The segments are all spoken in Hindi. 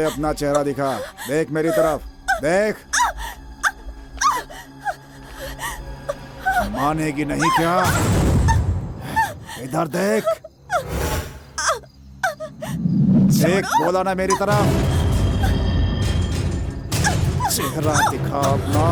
अपना चेहरा दिखा, देख मेरी तरफ, देख। मानेगी नहीं क्या? इधर देख, देख, बोला ना मेरी तरफ, चेहरा दिखा अपना।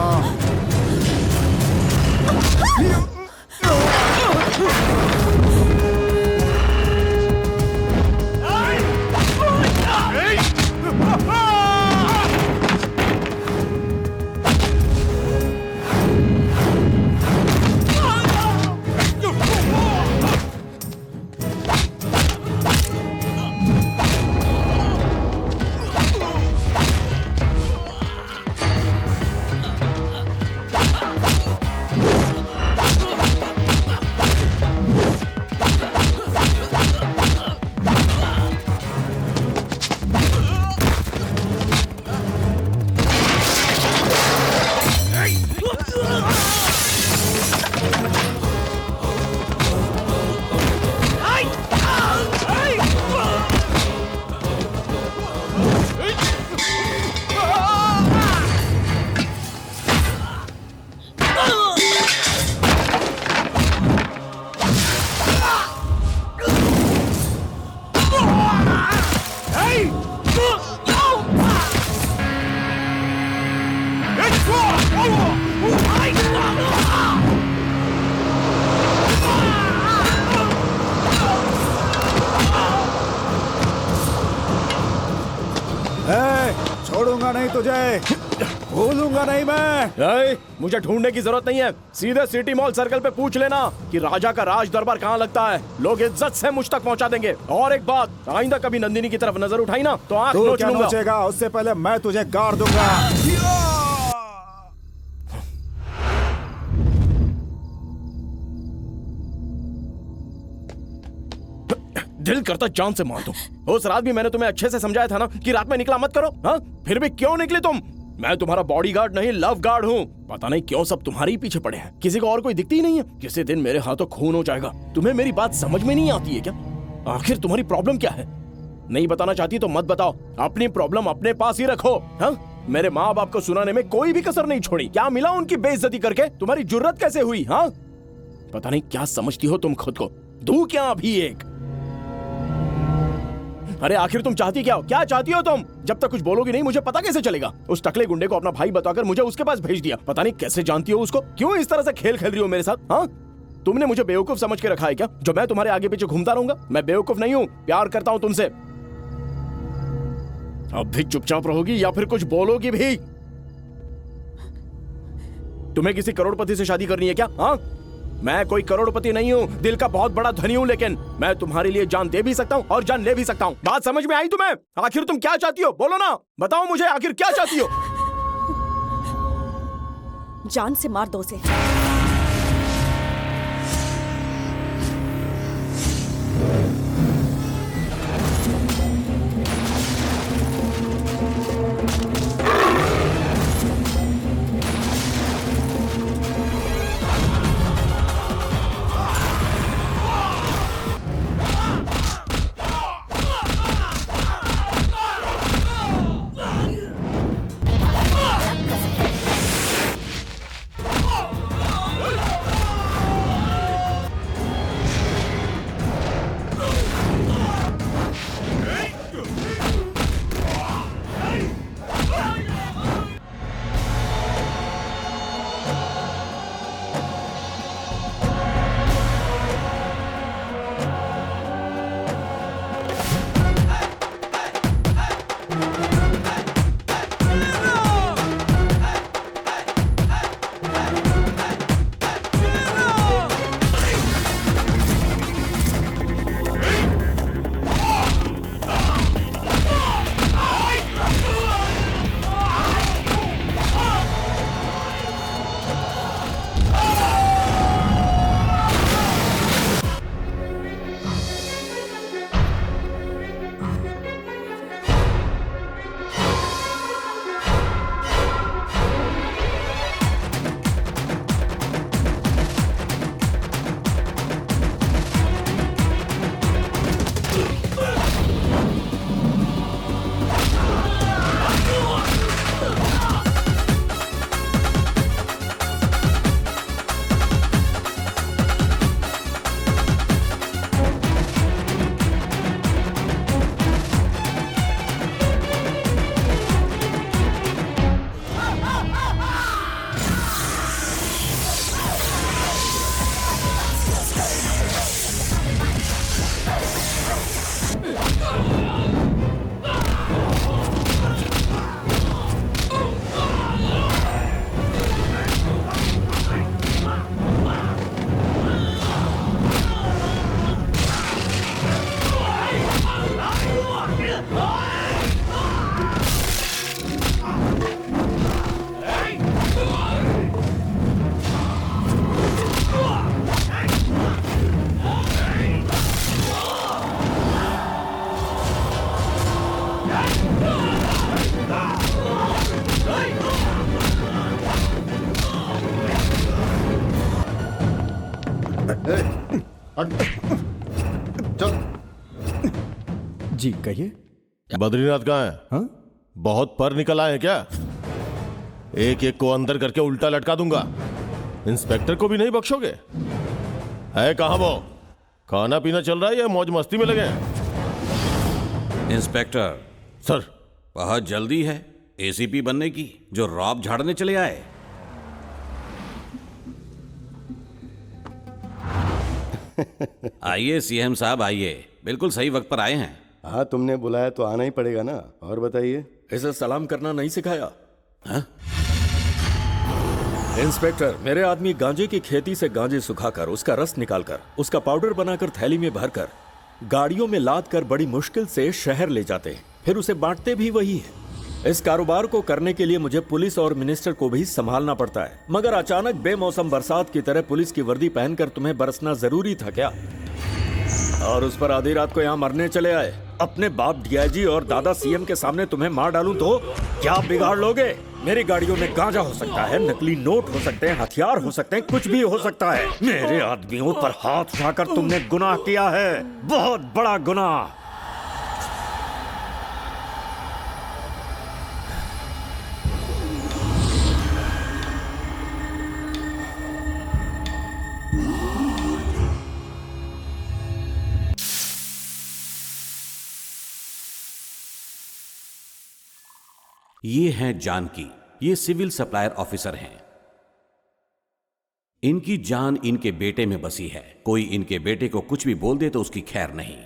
छोड़ूंगा नहीं तुझे, भूलूंगा नहीं मैं। मुझे ढूंढने की जरूरत नहीं है, सीधे सिटी मॉल सर्कल पे पूछ लेना कि राजा का राज दरबार कहाँ लगता है। लोग इज्जत से मुझ तक पहुंचा देंगे। और एक बात, आइंदा कभी नंदिनी की तरफ नजर उठाई ना तो आंख नोच लूंगा। नोचेगा? उससे पहले मैं तुझे गाड़ दूंगा। दिल करता जान से मार दूं। उस रात भी मैंने तुम्हें अच्छे से समझाया था ना कि रात में निकला मत करो। हाँ, फिर भी क्यों निकले तुम? मैं तुम्हारा बॉडीगार्ड नहीं, लव गार्ड हूँ। पता नहीं क्यों सब तुम्हारे ही पीछे पड़े हैं, किसी को और कोई दिखती ही नहीं है। किसी दिन मेरे हाथों खून हो जाएगा। तुम्हें मेरी बात समझ में नहीं आती है क्या? आखिर तुम्हारी प्रॉब्लम क्या है? नहीं बताना चाहती तो मत बताओ, अपनी प्रॉब्लम अपने पास ही रखो। हाँ, मेरे माँ बाप को सुनाने में कोई भी कसर नहीं छोड़ी। क्या मिला उनकी बेइज्जती करके? तुम्हारी जुर्रत कैसे हुई? हाँ, पता नहीं क्या समझती हो तुम खुद को। दूं क्या अभी एक? अरे आखिर तुम चाहती क्या हो? क्या चाहती हो तुम? जब तक कुछ बोलोगी नहीं मुझे पता कैसे चलेगा? उस टकले गुंडे को अपना भाई बताकर मुझे उसके पास भेज दिया। पता नहीं कैसे जानती हो उसको? क्यों इस तरह से खेल खेल रही हो मेरे साथ? हाँ, तुमने मुझे बेवकूफ समझ के रखा है क्या, जो मैं तुम्हारे आगे पीछे घूमता रहूंगा? मैं बेवकूफ नहीं हूँ, प्यार करता हूँ तुमसे। अब भी चुपचाप रहोगी या फिर कुछ बोलोगी भी? तुम्हें किसी करोड़पति से शादी करनी है क्या? हाँ, मैं कोई करोड़पति नहीं हूँ, दिल का बहुत बड़ा धनी हूँ, लेकिन मैं तुम्हारे लिए जान दे भी सकता हूँ और जान ले भी सकता हूँ। बात समझ में आई तुम्हें? आखिर तुम क्या चाहती हो? बोलो ना, बताओ मुझे, आखिर क्या चाहती हो? जान से मार दो उसे। हट। चल। जी कहिए। बद्रीनाथ कहाँ है? हाँ? बहुत पर निकल आए हैं क्या? एक एक को अंदर करके उल्टा लटका दूंगा। इंस्पेक्टर को भी नहीं बख्शोगे? है कहाँ वो? खाना पीना चल रहा है या मौज मस्ती में लगे हैं? Inspector sir. बहुत जल्दी है एसीपी बनने की, जो रॉब झाड़ने चले आए। आइए सीएम साहब आइए, बिल्कुल सही वक्त पर आए हैं। हाँ, तुमने बुलाया तो आना ही पड़ेगा ना। और बताइए। इसे सलाम करना नहीं सिखाया? हाँ? इंस्पेक्टर, मेरे आदमी गांजे की खेती से गांजे सुखाकर उसका रस निकालकर उसका पाउडर बनाकर थैली में भरकर गाड़ियों में लाद कर बड़ी मुश्किल से शहर ले जाते हैं, फिर उसे बांटते भी वही है। इस कारोबार को करने के लिए मुझे पुलिस और मिनिस्टर को भी संभालना पड़ता है। मगर अचानक बेमौसम बरसात की तरह पुलिस की वर्दी पहनकर तुम्हें बरसना जरूरी था क्या? और उस पर आधी रात को यहाँ मरने चले आए। अपने बाप डीआईजी और दादा सीएम के सामने तुम्हें मार डालूं तो क्या बिगाड़ लोगे? मेरी गाड़ियों में गांजा हो सकता है, नकली नोट हो सकते हैं, हथियार हो सकते हैं, कुछ भी हो सकता है। मेरे आदमियों पर हाथ उठाकर तुमने गुनाह किया है, बहुत बड़ा गुनाह। ये हैं जानकी, ये सिविल सप्लायर ऑफिसर हैं। इनकी जान इनके बेटे में बसी है। कोई इनके बेटे को कुछ भी बोल दे तो उसकी खैर नहीं।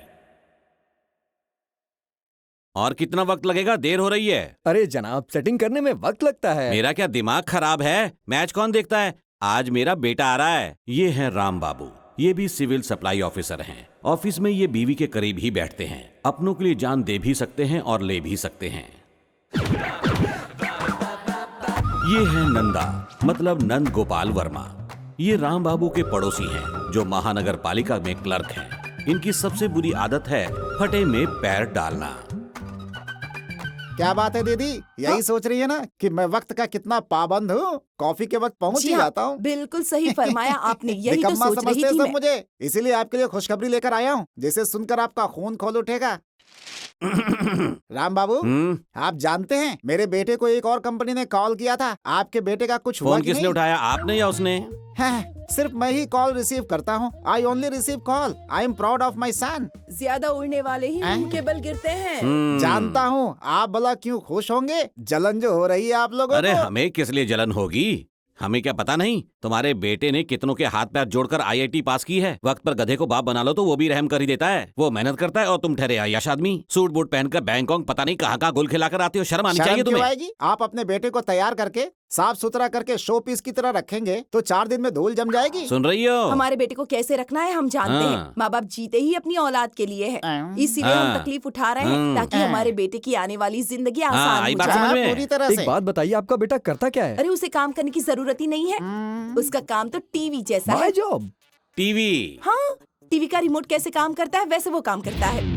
और कितना वक्त लगेगा? देर हो रही है। अरे जनाब, सेटिंग करने में वक्त लगता है। मेरा क्या दिमाग खराब है? मैच कौन देखता है? आज मेरा बेटा आ रहा है। ये हैं राम बाबू, ये भी सिविल सप्लाई ऑफिसर हैं। ऑफिस में ये बीवी के करीब ही बैठते हैं। अपनों के लिए जान दे भी सकते हैं और ले भी सकते हैं। ये है नंदा, मतलब नंद गोपाल वर्मा। ये राम बाबू के पड़ोसी हैं, जो महानगर पालिका में क्लर्क हैं। इनकी सबसे बुरी आदत है फटे में पैर डालना। क्या बात है दीदी, यही सोच रही है ना कि मैं वक्त का कितना पाबंद हूँ? कॉफी के वक्त पहुँच ही जाता हूँ। बिल्कुल सही फरमाया आपने, यही तो निकम्मा सोच रही समझते थी सब मैं। मुझे, इसीलिए आपके लिए खुशखबरी लेकर आया हूँ, जिसे सुनकर आपका खून खौल उठेगा। राम बाबू, आप जानते हैं मेरे बेटे को एक और कंपनी ने कॉल किया था। आपके बेटे का कुछ हुआ फोन कि किसने नहीं? उठाया, आपने या उसने? सिर्फ मैं ही कॉल रिसीव करता हूँ। I only receive call. I am proud of my son. ज्यादा उड़ने वाले ही मुंह के बल गिरते हैं। जानता हूँ, आप भला क्यों खुश होंगे? जलन जो हो रही है आप लोगों अरे को। हमें किस लिए जलन होगी? हमें क्या पता नहीं? तुम्हारे बेटे ने कितनों के हाथ पैर जोड़कर आईआईटी पास की है। वक्त पर गधे को बाप बना लो तो वो भी रहम कर ही देता है। वो मेहनत करता है और तुम ठहरे आयाश आदमी। सूट बूट पहनकर बैंकॉक पता नहीं कहाँ गुल खिलाकर आते हो। शर्म आनी शर्म चाहिए क्यों तुम्हें। आएगी? आप अपने बेटे को तैयार करके साफ सुथरा करके शो पीस की तरह रखेंगे तो 4 दिन में धूल जम जाएगी। सुन रही हो? हमारे बेटे को कैसे रखना है हम जानते हैं। माँ बाप जीते ही अपनी औलाद के लिए है, इसीलिए हम तकलीफ उठा रहे हैं ताकि हमारे बेटे की आने वाली जिंदगी आसान आई हो बात जाए। समझ में? पूरी तरह एक से। बात बताइए, आपका बेटा करता क्या है? अरे उसे काम करने की जरूरत ही नहीं है, उसका काम तो टीवी जैसा है। My job. टीवी? हाँ, टीवी का रिमोट कैसे काम करता है वैसे वो काम करता है।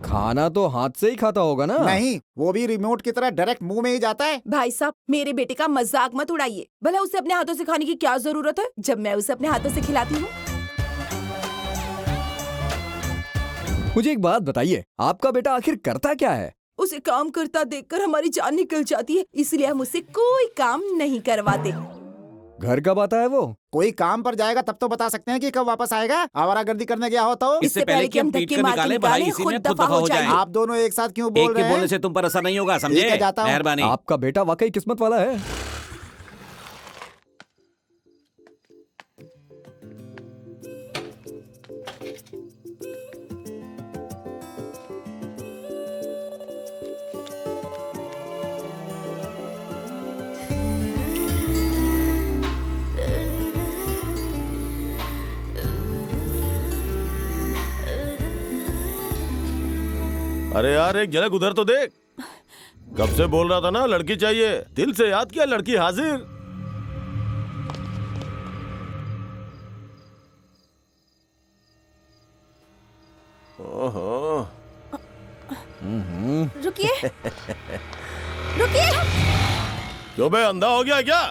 खाना तो हाथ से ही खाता होगा ना? नहीं, वो भी रिमोट की तरह डायरेक्ट मुंह में ही जाता है। भाई साहब, मेरे बेटे का मजाक मत उड़ाइए। भला उसे अपने हाथों से खाने की क्या जरूरत है जब मैं उसे अपने हाथों से खिलाती हूँ। मुझे एक बात बताइए, आपका बेटा आखिर करता क्या है? उसे काम करता देखकर हमारी जान निकल जाती है, इसलिए हम उससे कोई काम नहीं करवाते। घर कब आता है वो? कोई काम पर जाएगा तब तो बता सकते हैं कि कब वापस आएगा। आवारागर्दी करने गया हो तो। इससे पहले कि हम पीट कर निकालें, भाई इसी में खुद दफा हो जाए। आप दोनों एक साथ क्यों बोल एक रहे के हैं? बोलने से तुम पर असर नहीं होगा, ठीक समझे? है, जाता हूँ। मेहरबानी। आपका बेटा वाकई किस्मत वाला है। अरे यार, एक झलक उधर तो देख। कब से बोल रहा था ना लड़की चाहिए। दिल से याद किया, लड़की हाजिर। ओहो। रुकिए रुकिए। क्यों बे, अंधा हो गया क्या?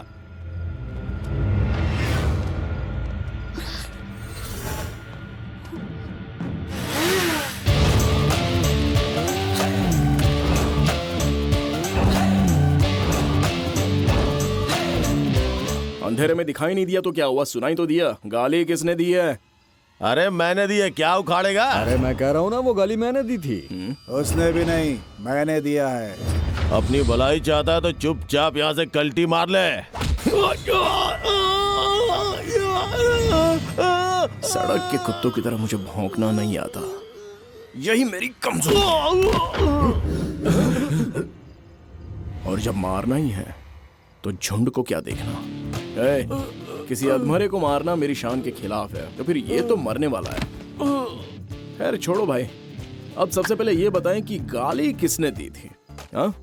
अंधेरे में दिखाई नहीं दिया तो क्या हुआ, सुनाई तो दिया। गाली किसने दी है? अरे मैंने दी है, क्या उखाड़ेगा? अरे मैं कह रहा हूँ ना, वो गाली मैंने दी थी। उसने भी नहीं, मैंने दिया है। अपनी भलाई चाहता है तो चुपचाप यहाँ से कल्टी मार ले। सड़क के कुत्तों की तरह मुझे भौंकना नहीं आता, यही मेरी कमजोरी है। और जब मारना ही है तो झुंड को क्या देखना। किसी अधमरे को मारना मेरी शान के खिलाफ है, तो फिर ये तो मरने वाला है। खैर छोड़ो भाई, अब सबसे पहले ये बताएं कि गाली किसने दी थी? हाँ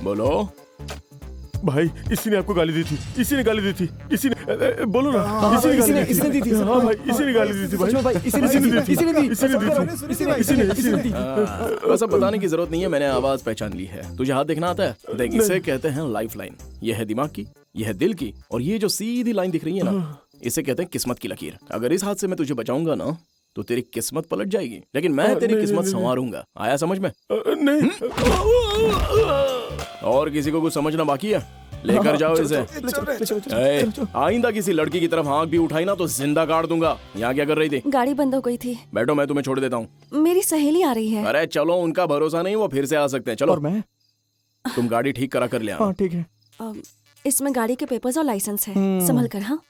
बोलो भाई इसी ने आपको गाली दी थी, इसी ने गाली दी थी, इसी ने बोलो ना। इसने दी थी। हाँ भाई इसी ने गाली दी थी भाई। बस अब बताने की जरूरत नहीं है, मैंने आवाज पहचान ली है। तुझे हाथ देखना आता है? देख, इसे कहते हैं लाइफ लाइन। ये है दिमाग की, ये है दिल की, और ये जो सीधी लाइन दिख रही है ना, इसे कहते हैं किस्मत की लकीर। अगर इस हाथ से मैं तुझे बचाऊंगा ना तो तेरी किस्मत पलट जाएगी, लेकिन मैं तेरी किस्मत संवारूंगा। आया समझ में? नहीं। और किसी को कुछ समझना बाकी है? लेकर जाओ इसे। आइंदा किसी लड़की की तरफ आंख भी उठाई ना तो जिंदा गाड़ दूंगा। यहाँ क्या कर रही थी? गाड़ी बंद हो गई थी। बैठो, मैं तुम्हें छोड़ देता हूँ। मेरी सहेली आ रही है। अरे चलो, उनका भरोसा नहीं, वो फिर से आ सकते हैं। चलो। और मैं? तुम गाड़ी ठीक करा कर ले आना। हाँ ठीक है। इसमें गाड़ी के पेपर्स और लाइसेंस है, संभल कर। हाँ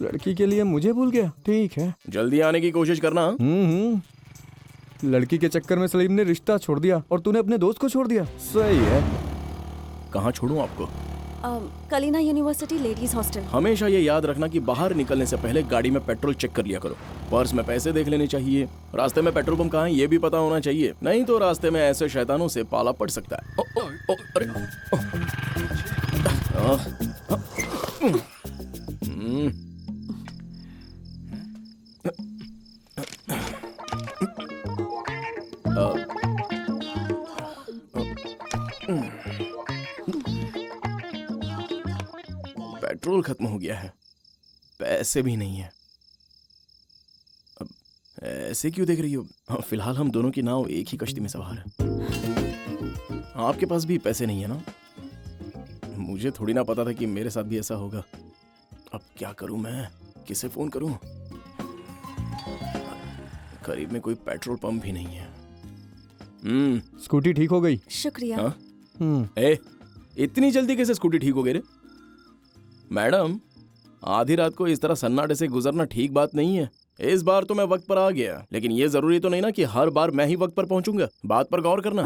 लड़की के लिए मुझे भूल गया। ठीक है, जल्दी आने की कोशिश करना। लड़की के चक्कर में सलीम ने रिश्ता छोड़ दिया और तूने अपने दोस्त को छोड़ दिया। सही है। कहाँ छोड़ूं आपको? Kalina university ladies hostel. हमेशा ये याद रखना कि बाहर निकलने से पहले गाड़ी में पेट्रोल चेक कर लिया करो। पर्स में पैसे देख लेने चाहिए। रास्ते में पेट्रोल पंप कहाँ है ये भी पता होना चाहिए, नहीं तो रास्ते में ऐसे शैतानों से पाला पड़ सकता है। अरे पेट्रोल खत्म हो गया है, पैसे भी नहीं है। अब ऐसे क्यों देख रही हो? फिलहाल हम दोनों की नाव एक ही कश्ती में सवार है। आपके पास भी पैसे नहीं है ना? मुझे थोड़ी ना पता था कि मेरे साथ भी ऐसा होगा। अब क्या करूं मैं? किसे फोन करूं? करीब में कोई पेट्रोल पंप भी नहीं है। स्कूटी ठीक हो गई। शुक्रिया। इतनी जल्दी कैसे स्कूटी ठीक हो गई रे? मैडम, आधी रात को इस तरह सन्नाटे से गुजरना ठीक बात नहीं है। इस बार तो मैं वक्त पर आ गया, लेकिन ये जरूरी तो नहीं ना कि हर बार मैं ही वक्त पर पहुंचूंगा। बात पर गौर करना।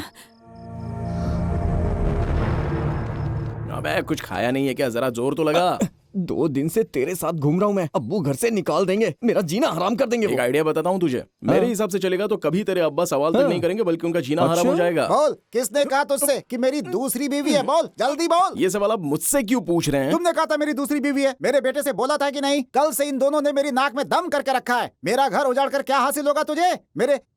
अबे कुछ खाया नहीं है क्या? जरा जोर तो लगा। 2 दिन से तेरे साथ घूम रहा हूँ मैं। अब्बू घर से निकाल देंगे, मेरा जीना हराम कर देंगे। एक आइडिया बताता हूँ तुझे। मेरे हिसाब से चलेगा तो कभी तेरे अब्बा सवाल तक नहीं करेंगे, बल्कि उनका जीना हराम हो जाएगा। बोल, किसने कहा तुझसे कि मेरी दूसरी बीवी है? बोल जल्दी बोल। ये सवाल आप मुझसे क्यों पूछ रहे हैं? तुमने कहा था मेरी दूसरी बीवी है। मेरे बेटे से बोला था कि नहीं? कल से इन दोनों ने मेरी नाक में दम करके रखा है। मेरा घर उजाड़ कर क्या हासिल होगा तुझे?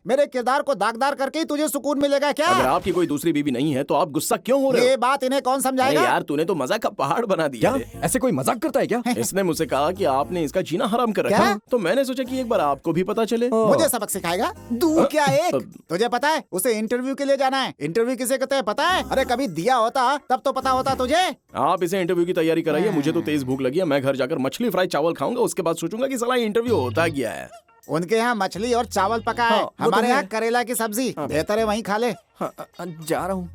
मेरे किरदार को दागदार करके ही तुझे सुकून मिलेगा क्या? अगर आपकी कोई दूसरी बीवी नहीं है तो आप गुस्सा क्यों हो रहे हो? ये बात इन्हें कौन समझाएगा? यार तूने तो मजाक का पहाड़ बना दिया। क्या ऐसे कोई मजाक करता है क्या? इसने मुझसे कहा कि आपने इसका जीना हराम कर रखा है, तो मैंने सोचा कि एक बार आपको भी पता चले। मुझे सबक सिखाएगा? दूर क्या एक? तुझे पता है उसे इंटरव्यू के लिए जाना है। इंटरव्यू किसे कहते हैं पता है? अरे कभी दिया होता तब तो पता होता तुझे। आप इसे इंटरव्यू की तैयारी कराइए, मुझे तो तेज भूख लगी है। मैं घर जाकर मछली फ्राई चावल खाऊंगा, उसके बाद सोचूंगा कि साला इंटरव्यू होता क्या है। उनके यहाँ मछली और चावल पका है, हमारे यहाँ करेला की सब्जी। बेहतर है वहीं खा ले। जा रहा हूँ।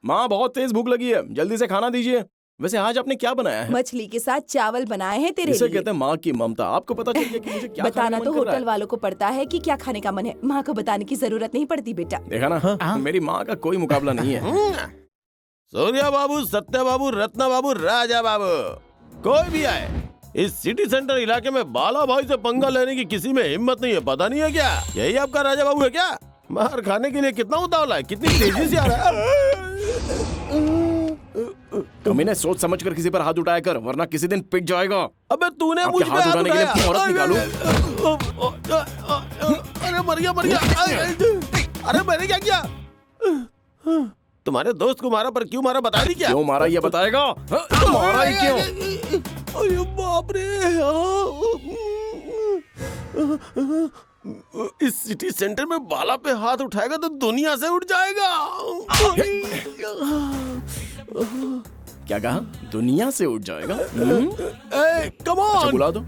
माँ बहुत तेज भूख लगी है, जल्दी से खाना दीजिए। वैसे आज आपने क्या बनाया है? मछली के साथ चावल बनाए हैं तेरे इसे लिए। कहते हैं माँ की ममता। आपको पता चल गया कि मुझे क्या बताना खाने तो का मन कर रहा होटल वालों को पड़ता है कि क्या खाने का मन है, माँ को बताने की जरूरत नहीं पड़ती बेटा। देखा ना, मेरी माँ का कोई मुकाबला नहीं है। सूर्या बाबू, सत्या बाबू, रत्ना बाबू, राजा बाबू, कोई भी आए, इस सिटी सेंटर इलाके में बाला भाई से पंगा लेने की किसी में हिम्मत नहीं है। पता नहीं है क्या यही आपका राजा बाबू है क्या? मार खाने के लिए कितना उतावला है, कितनी तेजी से आ रहा है। कमीने सोच समझ कर किसी पर हाथ उठाया कर, वरना किसी दिन पिट जाएगा। अबे तूने मुझ पे हाथ उठाने के लिए अपनी औरत निकालूं? अरे मर गया। अरे मैंने क्या किया? तुम्हारे दोस्त को मारा, पर क्यों मारा बता दी क्या? क्यों मारा ये बताएगा? मारा ही क्यों? अरे बाप रे। इस सिटी सेंटर में बाला पे हाथ उठाएगा तो दुनिया से उठ जाएगा। क्या कहा? दुनिया से उठ जाएगा? कम अच्छा, ऑन। बुला दो।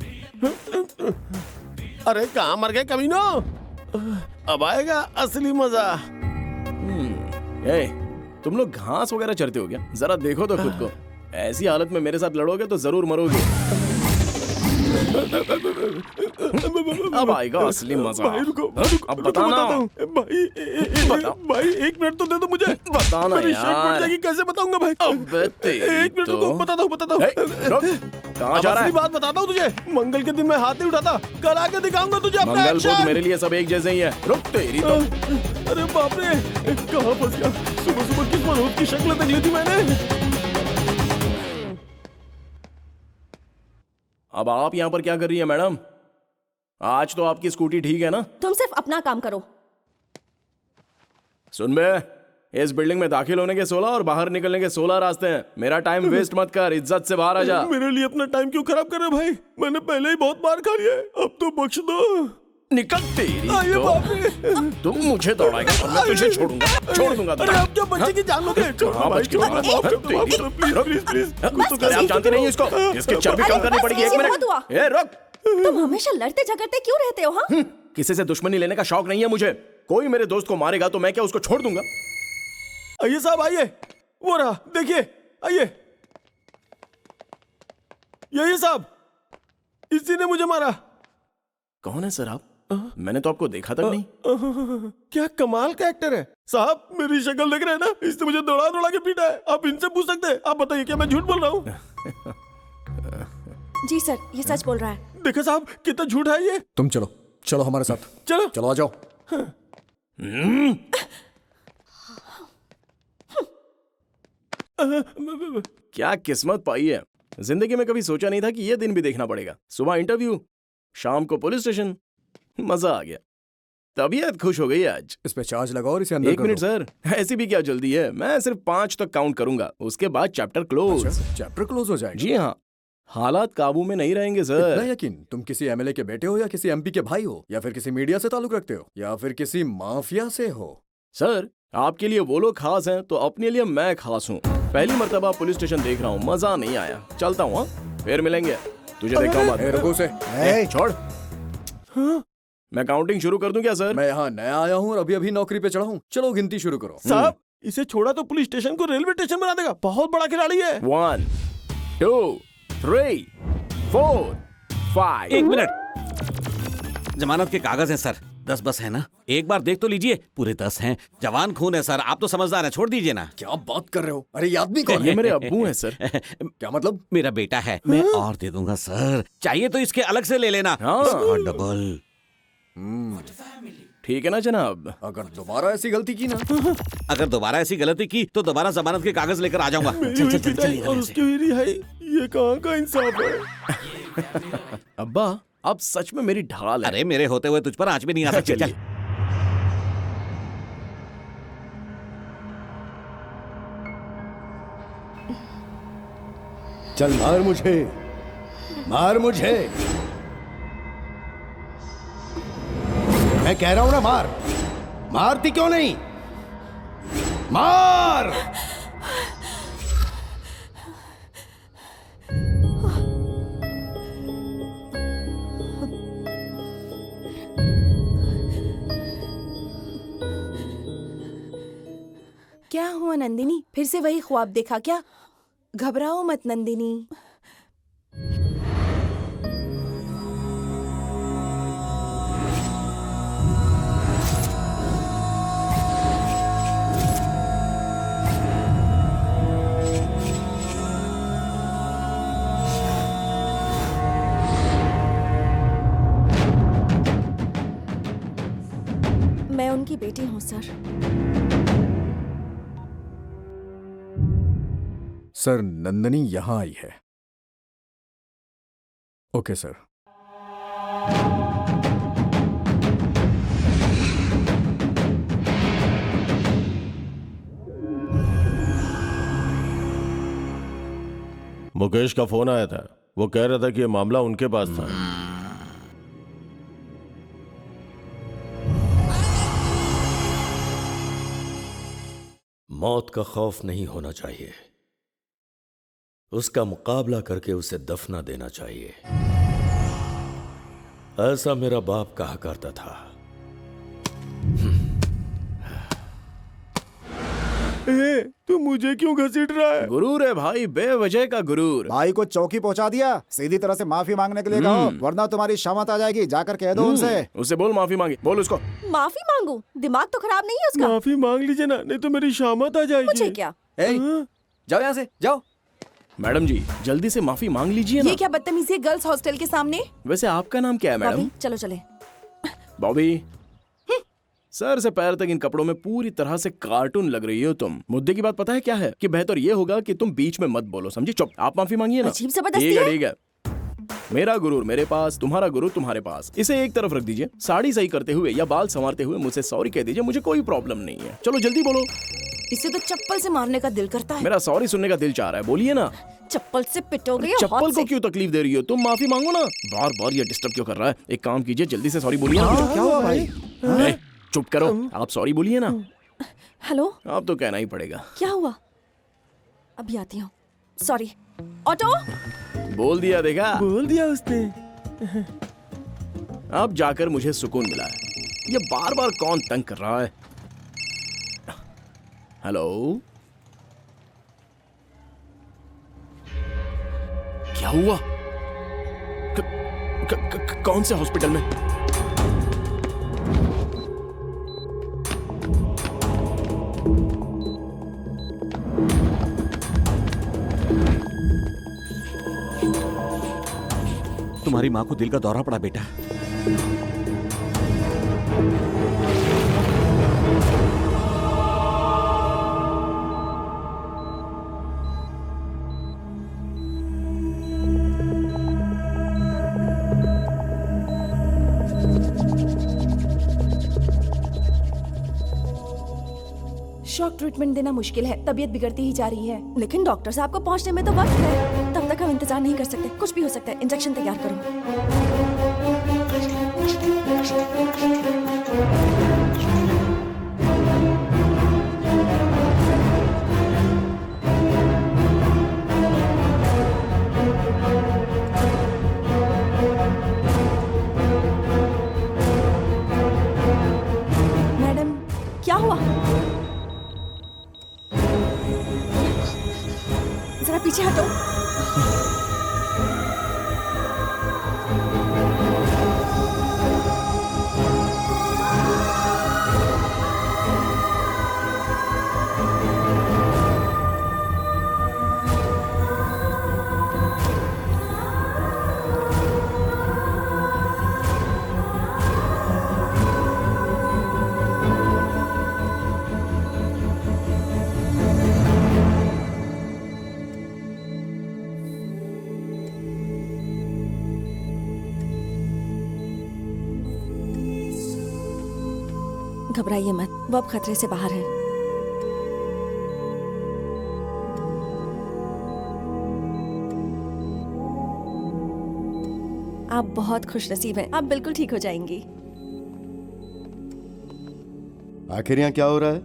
अरे कहाँ मर गए कमीनो? अब आएगा असली मजा। ए, तुम लोग घास वगैरह चरते हो क्या? जरा देखो तो खुद को। ऐसी हालत में मेरे साथ लड़ोगे तो जरूर मरोगे। अब आएगा असली मजा। भाई रुको, अब बताना। भाई बताओ। भाई 1 मिनट तो दे दो मुझे। बताना मेरी शर्ट फट यार। जाएगी, कैसे बताऊंगा भाई? अबे तेरी 1 मिनट तो। रुको, बताता हूँ। ए, रुक। कहाँ जा रहा है? असली बात बताता हूँ तुझे। मंगल के दिन मैं हाथ नहीं उठाता, कल आके दिखाऊंगा तुझे अपना मंगल बुध एक्शन। मेरे लिए सब एक जैसे ही है। रुक तेरी तो। अरे बाप रे, कहाँ फंस गया? सुबह सुबह किस मनोज की शक्ल देख ली थी मैंने। अब आप यहाँ पर क्या कर रही है मैडम? आज तो आपकी स्कूटी ठीक है ना? तुम सिर्फ अपना काम करो। सुन बे, इस बिल्डिंग में दाखिल होने के 16 और बाहर निकलने के 16 रास्ते हैं। मेरा टाइम वेस्ट मत कर, इज्जत से बाहर आ जा। मेरे लिए अपना टाइम क्यों खराब कर रहे हो भाई? मैंने पहले ही बहुत मार खा लिया है, अब तो बख्श दो। निकल तेरी आइए तो। बाप रे। तुम मुझे दौड़ाएगा और मैं तुझे छोड़ दूंगा। अरे आप क्या बच्चे की जान लोगे? छोड़ कहाँ भाई, बच के छोड़, मारा? माफ कर दो, तेरी माफ तो। करो, प्लीज। कुछ तो अरे आप जानते नहीं हो इसको? इसकी चर्बी कम करनी पड़ेगी। 1 ये मिनट। बहुत हुआ। ए रुक। तुम हमेशा लड़ते झगड़ते क्यों रहते हो? हाँ, किसी से दुश्मनी लेने का शौक नहीं है मुझे। कोई मेरे दोस्त को मारेगा तो मैं क्या उसको छोड़ दूंगा? आइए साहब, आइए। वो रहा, देखिए, आइए। यही साहब, इसी ने मुझे मारा। कौन है सर आप? मैंने तो आपको देखा तक नहीं। क्या कमाल का एक्टर है साहब। मेरी शक्ल देख रहे हैं ना, इसने मुझे दौड़ा दौड़ा के पीटा है। आप इनसे पूछ सकते हैं। आप बताइए, क्या मैं झूठ बोल रहा हूँ? जी सर, ये सच बोल रहा है। देखो साहब, कितना झूठ है ये। तुम चलो हमारे साथ। चलो। चलो आ जाओ। क्या किस्मत पाई है। जिंदगी में कभी सोचा नहीं था कि ये दिन भी देखना पड़ेगा। सुबह इंटरव्यू, शाम को पुलिस स्टेशन। मजा आ गया, तबीयत खुश हो गई आज। इस पे चार्ज लगाओ और इसे अंदर 1 कर मिनट दो। सर, ऐसी भी क्या जल्दी है? मैं सिर्फ 5 तक काउंट करूंगा, उसके बाद चैप्टर क्लोज। अच्छा, चैप्टर क्लोज हो जाएगा। जी हाँ, हालात काबू में नहीं रहेंगे इतना सर। यकीन? तुम किसी एमएलए के बेटे हो या किसी एमपी के भाई हो या फिर किसी मीडिया से ताल्लुक रखते हो या फिर किसी माफिया से हो? सर, आपके लिए वो लोग खास हैं तो अपने लिए मैं खास हूँ। पहली मर्तबा पुलिस स्टेशन देख रहा हूँ, मजा नहीं आया। चलता हूँ, फिर मिलेंगे। तुझे देखा हूँ बाद ए, में। रुको से। छोड़। मैं काउंटिंग शुरू कर दूं क्या सर? मैं यहाँ नया आया हूँ और अभी नौकरी पे चढ़ा हूँ। चलो गिनती शुरू करो। साहब, इसे छोड़ा तो पुलिस स्टेशन को रेलवे स्टेशन बना देगा। बहुत बड़ा खिलाड़ी है। 1 2 3 4 5। 1 मिनट। जमानत के कागज हैं सर, 10 बस है ना? एक बार देख तो लीजिए, पूरे 10 हैं। जवान खून है सर, आप तो समझदार हैं, छोड़ दीजिए ना। क्या बात कर रहे हो? अरे ये आदमी कौन ये है? मेरे अब्बू हैं सर। क्या मतलब? मेरा बेटा है, मैं और दे दूंगा सर। चाहिए तो इसके अलग से ले लेना। हाँ। इसका डबल। ठीक है ना जनाब? अगर दोबारा ऐसी गलती की ना। अगर दोबारा ऐसी गलती की तो दोबारा जमानत के कागज लेकर आ जाऊंगा। मेरी हुई पिटाई और उसकी हुई रिहाई, ये कहाँ का इंसाफ है? अब्बा, अब सच में मेरी ढाल है। अरे मेरे होते हुए तुझ पर आंच भी नहीं आ सकती। चल। चल मार मुझे, मार मुझे। मैं कह रहा हूं ना, मार। मारती क्यों नहीं? मार। क्या हुआ नंदिनी? फिर से वही ख्वाब देखा क्या? घबराओ मत नंदिनी। मैं उनकी बेटी हूँ सर। सर, नंदनी यहाँ आई है। Okay sir. मुकेश का फोन आया था। वो कह रहा था कि ये मामला उनके पास था। मौत का खौफ नहीं होना चाहिए, उसका मुकाबला करके उसे दफना देना चाहिए। ऐसा मेरा बाप कहा करता था। तू मुझे क्यों घसीट रहा है? गुरूर है भाई, बेवजह का गुरूर। भाई को चौकी पहुंचा दिया, सीधी तरह से माफी मांगने के लिए कहो, वरना तुम्हारी शामत आ जाएगी। जाकर कह दो उनसे। उससे बोल माफी मांगे, बोल उसको। माफी मांगू? दिमाग तो खराब नहीं है उसका? माफी मांग लीजिए ना, नहीं तो मेरी शामत आ जाएगी। मुझे क्या? जाओ यहाँ से, जाओ। मैडम जी जल्दी से माफी मांग लीजिए ना। ये क्या बदतमीजी है गर्ल्स हॉस्टल के सामने? वैसे आपका नाम क्या है मैडम? बॉबी, चलो चले। बॉबी, सर से पैर तक इन कपड़ों में पूरी तरह से कार्टून लग रही हो तुम। मुद्दे की बात पता है क्या है? कि बेहतर ये होगा कि तुम बीच में मत बोलो, समझी? चुप, आप माफी मांगिए ना। अजीब जबरदस्ती ठीक है है। ठीक है। मेरा गुरूर मेरे पास, तुम्हारा गुरु तुम्हारे पास। इसे एक तरफ रख दीजिए। साड़ी सही करते हुए या बाल संवारते हुए मुझसे सॉरी कह दीजिए, मुझे कोई प्रॉब्लम नहीं है। चलो जल्दी बोलो। इसे तो चप्पल से मारने का दिल करता है। मेरा सॉरी सुनने का दिल चाह रहा है, बोलिए ना। चप्पल से पिटोगे या चप्पल हाथ को से? क्यों तकलीफ दे रही हो तुम? माफी मांगो ना। बार बार ये डिस्टर्ब क्यों कर रहा है? एक काम कीजिए, जल्दी से सॉरी बोलिए ना। क्या हुआ भाई? ए, चुप करो, आप सॉरी बोलिए ना। हेलो, आप तो कहना ही पड़ेगा। क्या हुआ? अभी आती हूँ। सॉरी। ऑटो? बोल दिया, देखा? बोल दिया उसने। अब जाकर मुझे सुकून मिला है। ये बार बार कौन तंग कर रहा है? हेलो, क्या हुआ? कौन से हॉस्पिटल में? तुम्हारी माँ को दिल का दौरा पड़ा बेटा। शॉक ट्रीटमेंट देना मुश्किल है, तबीयत बिगड़ती ही जा रही है। लेकिन डॉक्टर साहब को पहुंचने में तो वक्त है। तब तक हम इंतजार नहीं कर सकते। कुछ भी हो सकता है। इंजेक्शन तैयार करो। मैडम, क्या हुआ? जरा पीछे हटो। घबराइए मत, वो अब खतरे से बाहर है। आप बहुत खुशनसीब हैं। आप बिल्कुल ठीक हो जाएंगी। आखिर यहाँ क्या हो रहा है?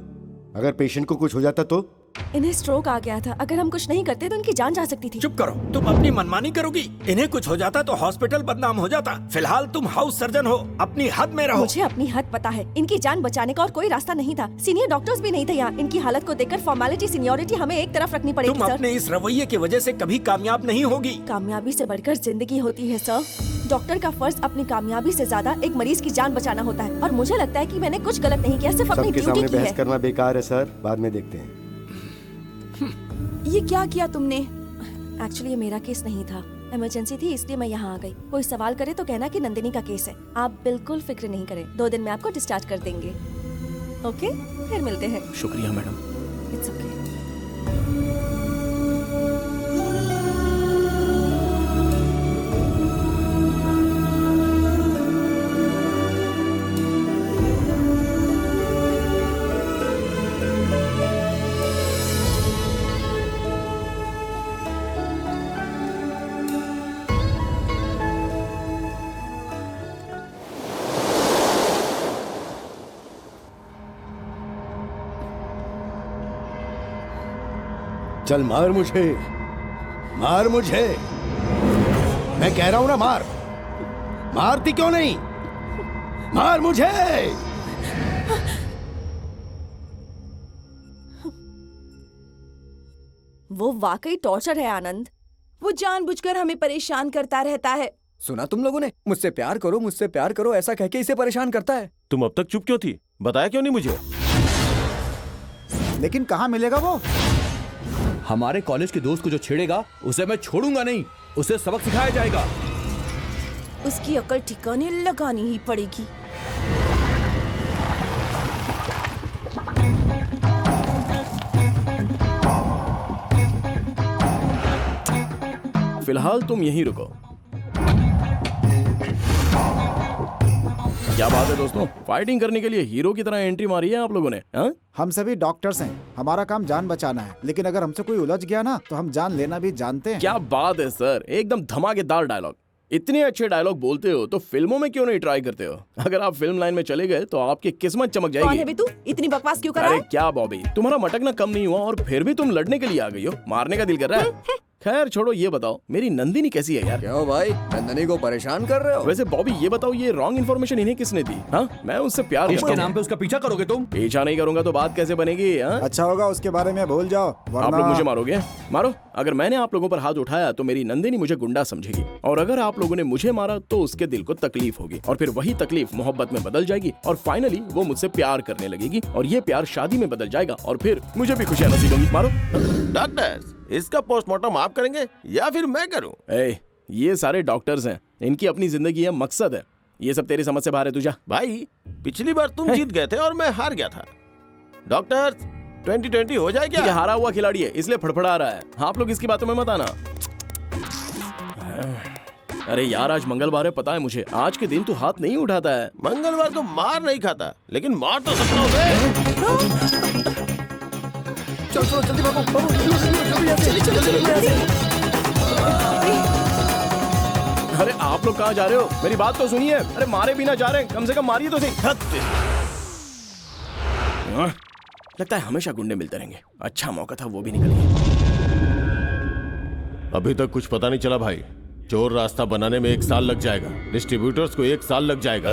अगर पेशेंट को कुछ हो जाता तो? इन्हें स्ट्रोक आ गया था। अगर हम कुछ नहीं करते तो इनकी जान जा सकती थी। चुप करो, तुम अपनी मनमानी करोगी। इन्हें कुछ हो जाता तो हॉस्पिटल बदनाम हो जाता। फिलहाल तुम हाउस सर्जन हो, अपनी हद में रहो। मुझे अपनी हद पता है। इनकी जान बचाने का और कोई रास्ता नहीं था। सीनियर डॉक्टर्स भी नहीं थे यहाँ। इनकी हालत को देखकर फॉर्मेलिटी सीनियोरिटी हमें एक तरफ रखनी पड़ेगी तुम सर। अपने इस रवैये की वजह से कभी कामयाब नहीं होगी। कामयाबी से बढ़कर जिंदगी होती है सर। डॉक्टर का फर्ज अपनी कामयाबी से ज्यादा एक मरीज की जान बचाना होता है। और मुझे लगता है कि मैंने कुछ गलत नहीं किया, सिर्फ अपनी सबके ड्यूटी सामने की बहस है। करना बेकार है सर, बाद में देखते हैं। ये क्या किया तुमने? एक्चुअली ये मेरा केस नहीं था। इमरजेंसी थी इसलिए मैं यहाँ आ गई। कोई सवाल करे तो कहना कि नंदिनी का केस है। आप बिल्कुल फिक्र नहीं करें, 2 दिन में आपको डिस्चार्ज कर देंगे। ओके, फिर मिलते हैं। शुक्रिया मैडम। It's okay. चल मार मुझे। मार मुझे, मैं कह रहा हूं ना मार। मारती क्यों नहीं? मार मुझे। वो वाकई टॉर्चर है आनंद। वो जानबूझकर हमें परेशान करता रहता है। सुना तुम लोगों ने, मुझसे प्यार करो ऐसा कह के इसे परेशान करता है। तुम अब तक चुप क्यों थी? बताया क्यों नहीं मुझे? लेकिन कहाँ मिलेगा वो? हमारे कॉलेज के दोस्त को जो छेड़ेगा उसे मैं छोड़ूंगा नहीं, उसे सबक सिखाया जाएगा। उसकी अकल ठिकाने लगानी ही पड़ेगी। फिलहाल तुम यहीं रुको। क्या बात है दोस्तों, फाइटिंग करने के लिए हीरो की तरह एंट्री मारी है आप लोगों ने, हाँ? हम सभी डॉक्टर्स हैं, हमारा काम जान बचाना है, लेकिन अगर हमसे कोई उलझ गया ना तो हम जान लेना भी जानते हैं। क्या बात है सर, एकदम धमाकेदार डायलॉग। इतने अच्छे डायलॉग बोलते हो तो फिल्मों में क्यों नहीं ट्राई करते हो? अगर आप फिल्म लाइन में चले गए तो आपकी किस्मत चमक कौन है जाएगी। बे तू? इतनी बकवास क्यों कर रहा अरे है? क्या बॉबी, तुम्हारा मटकना कम नहीं हुआ और फिर भी तुम लड़ने के लिए आ गई हो। मारने का दिल कर रहा है? खैर छोड़ो, ये बताओ मेरी नंदिनी कैसी है यार? क्यों भाई, नंदनी को परेशान कर रहे हो? वैसे बॉबी ये बताओ, ये रॉन्ग इन्फॉर्मेशन इन्हें किसने दी? हाँ, मैं उससे प्यार इसके करता नाम हूँ। पे उसका पीछा करोगे तुम? पीछा नहीं करूंगा तो बात कैसे बनेगी? हाँ? अच्छा होगा उसके बारे में भूल जाओ, आप वरना लोग मुझे मारोगे? मारो। अगर मैंने आप लोगों पर हाथ उठाया तो मेरी नंदिनी मुझे गुंडा समझेगी, और अगर आप लोगों ने मुझे मारा तो उसके दिल को तकलीफ होगी, और फिर वही तकलीफ मोहब्बत में बदल जाएगी, और फाइनली वो मुझसे प्यार करने लगेगी, और ये प्यार शादी में बदल जाएगा, और फिर मुझे भी खुशियां नसीब होंगी। मारो। डॉक्टर, इसका पोस्टमार्टम आप करेंगे या फिर मैं करूं? ये सारे डॉक्टर्स हैं, इनकी अपनी जिंदगी है, मकसद है। ये सब तेरी समझ से बाहर है। तुझा भाई, पिछली बार तुम जीत गए थे और मैं हार गया था। डॉक्टर, 2020 हो जाए क्या? ये हारा हुआ खिलाड़ी है, इसलिए फड़फड़ा रहा है। आप लोग इसकी बातों में मत आना। अरे यार, आज मंगलवार है, पता है मुझे। आज के दिन तू हाथ नहीं उठाता है। मंगलवार तो मार नहीं खाता, लेकिन मार तो सकता हूँ मैं। चलो जल्दी भागो, जल्दी। अरे आप लोग कहाँ जा रहे हो? मेरी बात तो सुनिए। अरे मारे बिना जा रहे हैं, कम से कम मारिए तो सही। लगता है हमेशा गुंडे मिलते रहेंगे। अच्छा मौका था, वो भी निकल गया। अभी तक कुछ पता नहीं चला भाई। चोर रास्ता बनाने में 1 साल लग जाएगा, डिस्ट्रीब्यूटर्स को 1 साल लग जाएगा।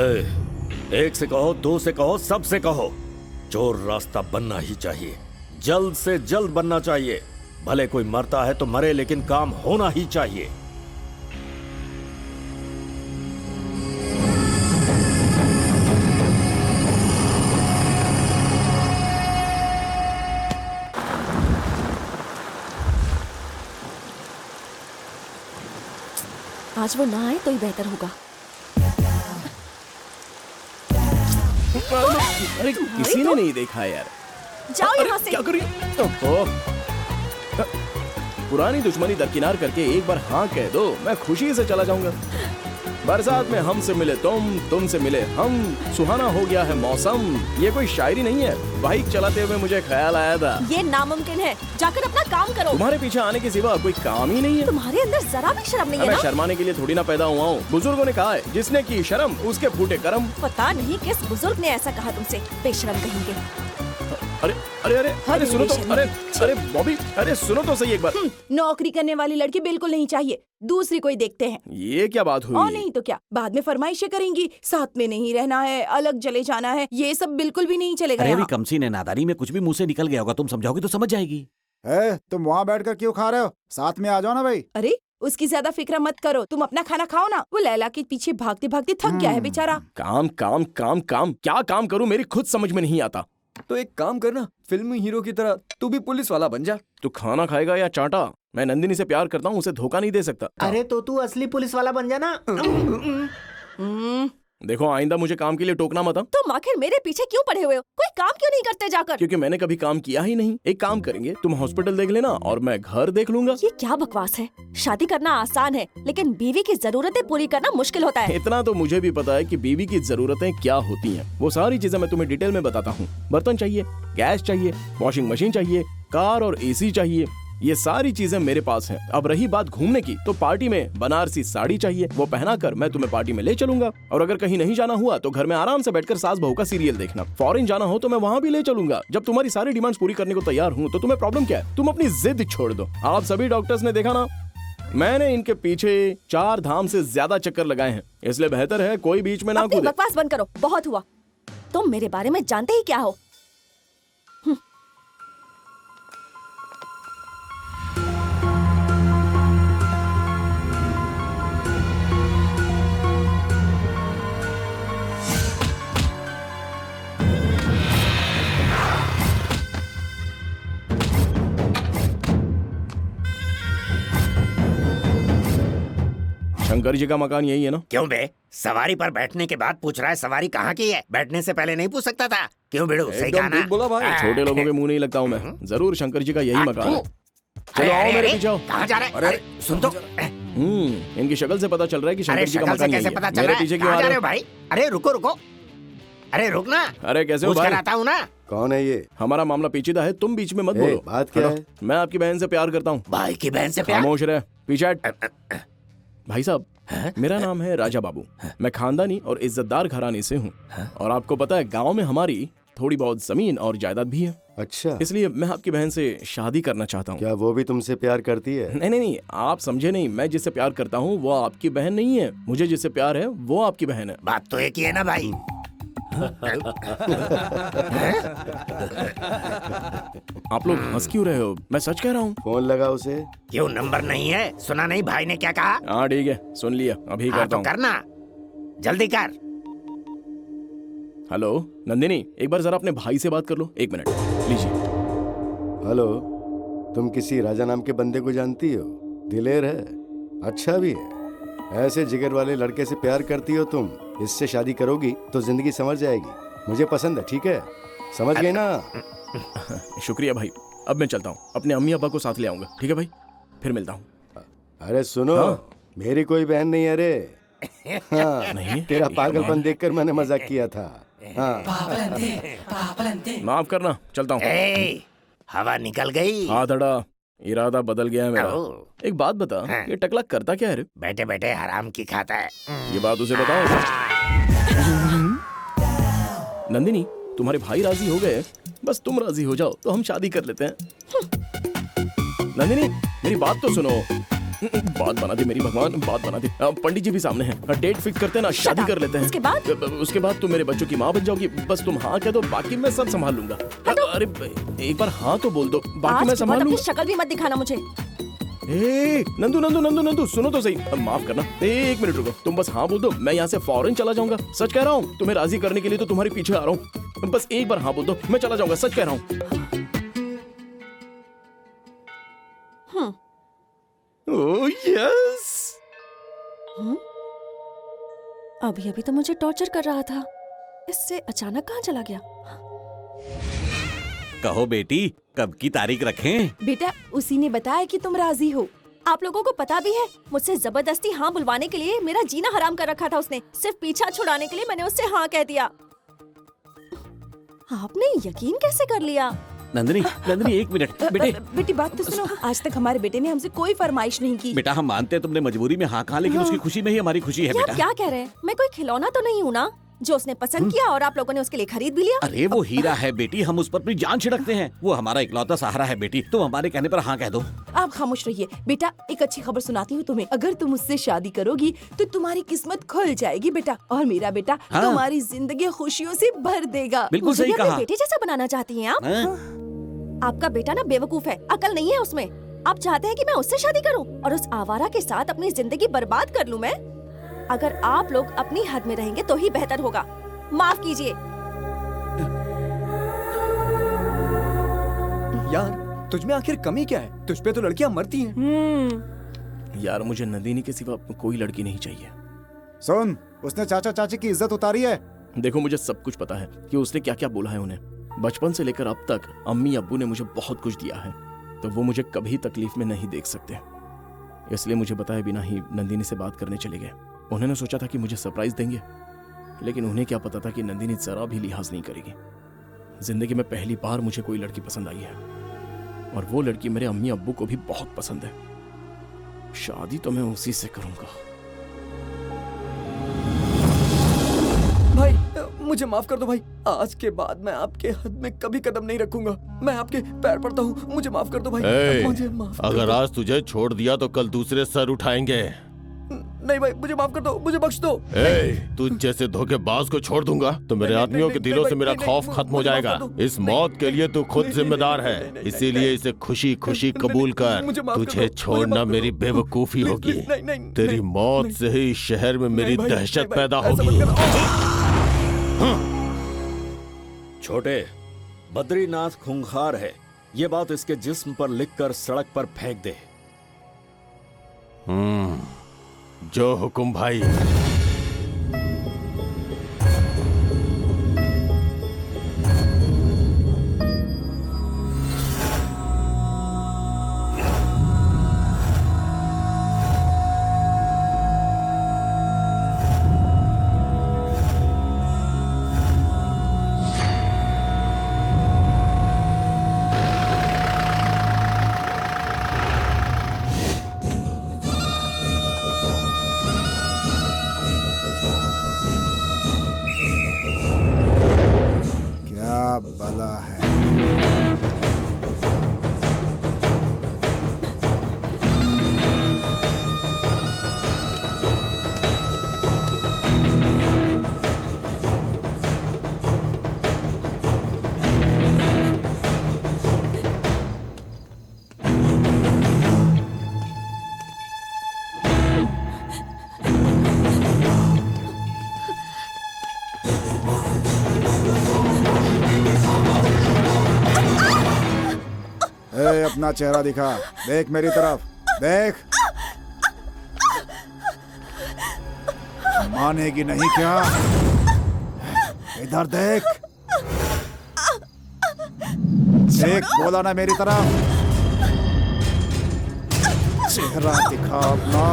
एक से कहो, 2 से कहो, सब से कहो, चोर रास्ता बनना ही चाहिए। जल्द से जल्द बनना चाहिए। भले कोई मरता है तो मरे, लेकिन काम होना ही चाहिए। आज वो ना आए तो ही बेहतर होगा। अरे किसी ने नहीं देखा यार। जाओ अरे, यहाँ से। क्या कर रही है? ओहो। पुरानी दुश्मनी दरकिनार करके एक बार हाँ कह दो, मैं खुशी से चला जाऊंगा। बरसात में हमसे मिले तुम, तुमसे मिले हम, सुहाना हो गया है मौसम। ये कोई शायरी नहीं है। बाइक चलाते हुए मुझे ख्याल आया था, ये नामुमकिन है। जाकर अपना काम करो। तुम्हारे पीछे आने के सिवा कोई काम ही नहीं है। तुम्हारे अंदर जरा भी शर्म नहीं है मैं ना? शर्माने के लिए थोड़ी ना पैदा हुआ हूँ। बुजुर्गों ने कहा है, जिसने की शर्म उसके फूटे कर्म। पता नहीं किस बुजुर्ग ने ऐसा कहा तुमसे, बेशरम कहेंगे। अरे अरे अरे अरे सुनो तो, अरे अरे बॉबी, अरे सुनो तो सही एक बार। नौकरी करने वाली लड़की बिल्कुल नहीं चाहिए, दूसरी कोई देखते हैं। ये क्या बात हुई? और नहीं तो क्या, बाद में फरमाइशें करेंगी, साथ में नहीं रहना है, अलग चले जाना है, ये सब बिल्कुल भी नहीं चलेगा अरे अभी यहाँ। कमसी ने नादानी में कुछ भी मुंह से निकल गया होगा, तुम समझाओगे तो समझ जाएगी। तुम वहाँ बैठकर क्यों खा रहे हो? साथ में आ जाओ ना भाई। अरे उसकी ज्यादा फिक्र मत करो, तुम अपना खाना खाओ ना। वो लैला के पीछे भागते भागते थक गया है बेचारा। काम काम काम काम, क्या काम करूं मेरी खुद समझ में नहीं आता। तो एक काम करना, फिल्मी हीरो की तरह तू भी पुलिस वाला बन जा। तू खाना खाएगा या चाटा? मैं नंदिनी से प्यार करता हूँ, उसे धोखा नहीं दे सकता। अरे तो तू असली पुलिस वाला बन जाना। देखो आइंदा मुझे काम के लिए टोकना मत। तुम आखिर मेरे पीछे क्यों पड़े हुए हो? कोई काम क्यों नहीं करते जाकर? क्योंकि मैंने कभी काम किया ही नहीं। एक काम करेंगे, तुम हॉस्पिटल देख लेना और मैं घर देख लूंगा। ये क्या बकवास है? शादी करना आसान है, लेकिन बीवी की जरूरतें पूरी करना मुश्किल होता है। इतना तो मुझे भी पता है कि बीवी की जरूरतें क्या होती हैं। वो सारी चीजें मैं तुम्हें डिटेल में बताता हूँ। बर्तन चाहिए, गैस चाहिए, वॉशिंग मशीन चाहिए, कार और एसी चाहिए, ये सारी चीजें मेरे पास हैं। अब रही बात घूमने की, तो पार्टी में बनारसी साड़ी चाहिए, वो पहनाकर मैं तुम्हें पार्टी में ले चलूंगा। और अगर कहीं नहीं जाना हुआ तो घर में आराम से बैठकर सास बहू का सीरियल देखना। फॉरेन जाना हो तो मैं वहाँ भी ले चलूंगा। जब तुम्हारी सारी डिमांड्स पूरी करने को तैयार हूँ तो तुम्हें प्रॉब्लम क्या है? तुम अपनी जिद छोड़ दो। आप सभी डॉक्टर्स ने देखा ना, मैंने इनके पीछे 4 धाम से ज्यादा चक्कर लगाए हैं, इसलिए बेहतर है कोई बीच में ना अपनी कूदे। बकवास बंद करो, बहुत हुआ। तुम मेरे बारे में जानते ही क्या हो? शंकर जी का मकान यही है ना? क्यों बे? सवारी पर बैठने के बाद पूछ रहा है सवारी कहाँ की है? बैठने से पहले नहीं पूछ सकता था? क्यों बिड़ू? सही कहा ना? बोला भाई। छोटे लोगों के मुंह नहीं लगता हूँ मैं। जरूर शंकर जी का यही मकान है। चलो आओ मेरे पीछे आओ। कहाँ जा रहे? अरे सुन तो। इनकी शक्ल से पता चल रहा है कि शंकर जी का मकान यही है। पता चल मेरे रहा है? पीछे क्यों कहाँ आ जा रहे रहे हो भाई? अरे रुको रुको, अरे रुक ना। अरे कैसे हो पूछ कर भाई? आता हूँ ना। कौन है ये? हमारा मामला पेचीदा है, तुम बीच में मत बोलो। बात क्या है? मैं आपकी बहन से प्यार करता हूँ। भाई की बहन से प्यार? खामोश रहे, पीछे हट। भाई साहब, मेरा नाम है राजा बाबू। मैं खानदानी और इज्जतदार घराने से हूँ, और आपको पता है गांव में हमारी थोड़ी बहुत जमीन और जायदाद भी है। अच्छा, इसलिए मैं आपकी बहन से शादी करना चाहता हूँ। क्या वो भी तुमसे प्यार करती है? नहीं नहीं नहीं, आप समझे नहीं। मैं जिससे प्यार करता हूँ वो आपकी बहन नहीं है। मुझे जिससे प्यार है वो आपकी बहन है। बात तो एक ही है ना भाई। आप लोग हंस क्यों रहे हो? मैं सच कह रहा हूँ। फोन लगा उसे। क्यों, नंबर नहीं है? सुना नहीं भाई ने क्या कहा? हाँ ठीक है, सुन लिया, अभी हाँ करता तो हूँ। करना, जल्दी कर। हेलो नंदिनी, एक बार जरा अपने भाई से बात कर लो। 1 मिनट लीजिए। हेलो, तुम किसी राजा नाम के बंदे को जानती हो? दिलेर है, अच्छा भी है। ऐसे जिगर वाले लड़के से प्यार करती हो तुम। इससे शादी करोगी तो जिंदगी समझ जाएगी। मुझे पसंद है, ठीक है? समझ गए ना? शुक्रिया भाई, अब मैं चलता हूँ। अपने अम्मी अब्बा को साथ ले आऊंगा, ठीक है भाई? फिर मिलता हूँ। अरे सुनो, मेरी कोई बहन नहीं है रे। हाँ, नहीं? तेरा पागलपन देखकर मैंने मजाक किया था। हाँ। माफ करना, चलता हूँ। हवा निकल गई। हाँ धड़ा, इरादा बदल गया है मेरा। एक बात बता, ये टकला करता क्या है रे? बैठे बैठे हराम की खाता है। ये बात उसे बताओ। नंदिनी, तुम्हारे भाई राजी हो गए, बस तुम राजी हो जाओ तो हम शादी कर लेते हैं। नंदिनी, मेरी बात तो सुनो। बात बना दी मेरी भगवान, बात बना दी। पंडित जी भी सामने हैं। डेट फिक्स करते हैं ना, शादी कर लेते हैं। उसके बाद तुम मेरे बच्चों की माँ बन जाओगी। बस तुम हाँ कह दो, बाकी मैं सब संभाल लूंगा। अरे एक बार हाँ तो बोल दो, बाकी मैं संभाल लूंगा। शक्ल भी मत दिखाना मुझे। नंदू नंदू नंदू नंदू, सुनो तो सही। माफ करना, 1 मिनट रुको। तुम बस हाँ बोल दो, मैं यहाँ से फौरन चला जाऊंगा। सच कह रहा हूँ, तुम्हें राजी करने के लिए तो तुम्हारे पीछे आ रहा हूँ। बस एक बार हाँ बोल दो, मैं चला जाऊंगा। सच कह रहा हूँ। Oh yes. अभी अभी तो मुझे टॉर्चर कर रहा था, इससे अचानक कहाँ चला गया? कहो बेटी, कब की तारीख रखें? बेटा, उसी ने बताया कि तुम राजी हो। आप लोगों को पता भी है, मुझसे जबरदस्ती हाँ बुलवाने के लिए मेरा जीना हराम कर रखा था उसने। सिर्फ पीछा छुड़ाने के लिए मैंने उससे हाँ कह दिया। आपने यकीन कैसे कर लिया? नंदिनी, नंदिनी 1 मिनट। बेटी बात तो सुनो। आज तक हमारे बेटे ने हमसे कोई फरमाइश नहीं की। बेटा हम मानते हैं तुमने मजबूरी में हाँ कहा, लेकिन उसकी खुशी में ही हमारी खुशी है बेटा। क्या कह रहे हैं? मैं कोई खिलौना तो नहीं हूँ ना जो उसने पसंद किया और आप लोगों ने उसके लिए खरीद भी लिया। अरे वो हीरा है बेटी, हम उस पर अपनी जान छिड़कते हैं। वो हमारा इकलौता सहारा है बेटी, तुम हमारे कहने पर हाँ कह दो। आप खामोश रहिए। बेटा, एक अच्छी खबर सुनाती हूँ तुम्हें। अगर तुम उससे शादी करोगी तो तुम्हारी किस्मत खुल जाएगी बेटा, और मेरा बेटा तुम्हारी जिंदगी खुशियों से भर देगा। बिल्कुल सही कहा। बेटे जैसा बनाना चाहती हैं आप? आपका बेटा ना बेवकूफ है, अकल नहीं है उसमें। आप चाहते हैं कि मैं उससे शादी करूं और उस आवारा के साथ अपनी जिंदगी बर्बाद कर लूं मैं? अगर आप लोग अपनी हद में रहेंगे तो ही बेहतर होगा। माफ कीजिए। यार, तुझ में आखिर कमी क्या है? तुझ पे तो लड़कियां मरती हैं। यार, मुझे नंदिनी के सिवा कोई लड़की नहीं चाहिए। सुन, उसने चाचा चाची की इज्जत उतारी है। देखो, मुझे सब कुछ पता है कि उसने क्या क्या बोला है उन्हें। बचपन से लेकर अब तक अम्मी अब्बू ने मुझे बहुत कुछ दिया है, तो वो मुझे कभी तकलीफ में नहीं देख सकते। इसलिए मुझे बताए बिना ही नंदिनी से बात करने चले गए। उन्होंने सोचा था कि मुझे सरप्राइज देंगे, लेकिन उन्हें क्या पता था कि नंदिनी जरा भी लिहाज नहीं करेगी। जिंदगी में पहली बार मुझे कोई लड़की पसंद आई है, और वो लड़की मेरे अम्मी अब्बू को भी बहुत पसंद है। शादी तो मैं उसी से करूंगा। भाई, मुझे माफ कर दो भाई। आज के बाद मैं आपके हद में कभी कदम नहीं रखूंगा। मैं आपके पैर पड़ता हूँ, मुझे माफ कर दो भाई। मुझे माफ कर अगर दो। आज तुझे छोड़ दिया तो कल दूसरे सर उठाएंगे। नहीं भाई, मुझे माफ कर दो, मुझे बख्श दो। तू जैसे धोखेबाज को छोड़ दूंगा तो मेरे आदमियों के दिलों से मेरा खौफ खत्म हो जाएगा। इस मौत के लिए तू खुद जिम्मेदार है, इसीलिए इसे खुशी खुशी कबूल कर। तुझे छोड़ना मेरी बेवकूफी होगी। तेरी मौत से ही शहर में मेरी दहशत पैदा होगी। छोटे, बद्रीनाथ खूंखार है, ये बात इसके जिस्म पर लिखकर सड़क पर फेंक दे। जो हुकुम भाई। बला है। अपना चेहरा दिखा, देख मेरी तरफ, देख। मानेगी नहीं क्या? इधर देख, देख, बोला ना मेरी तरफ। चेहरा दिखा अपना।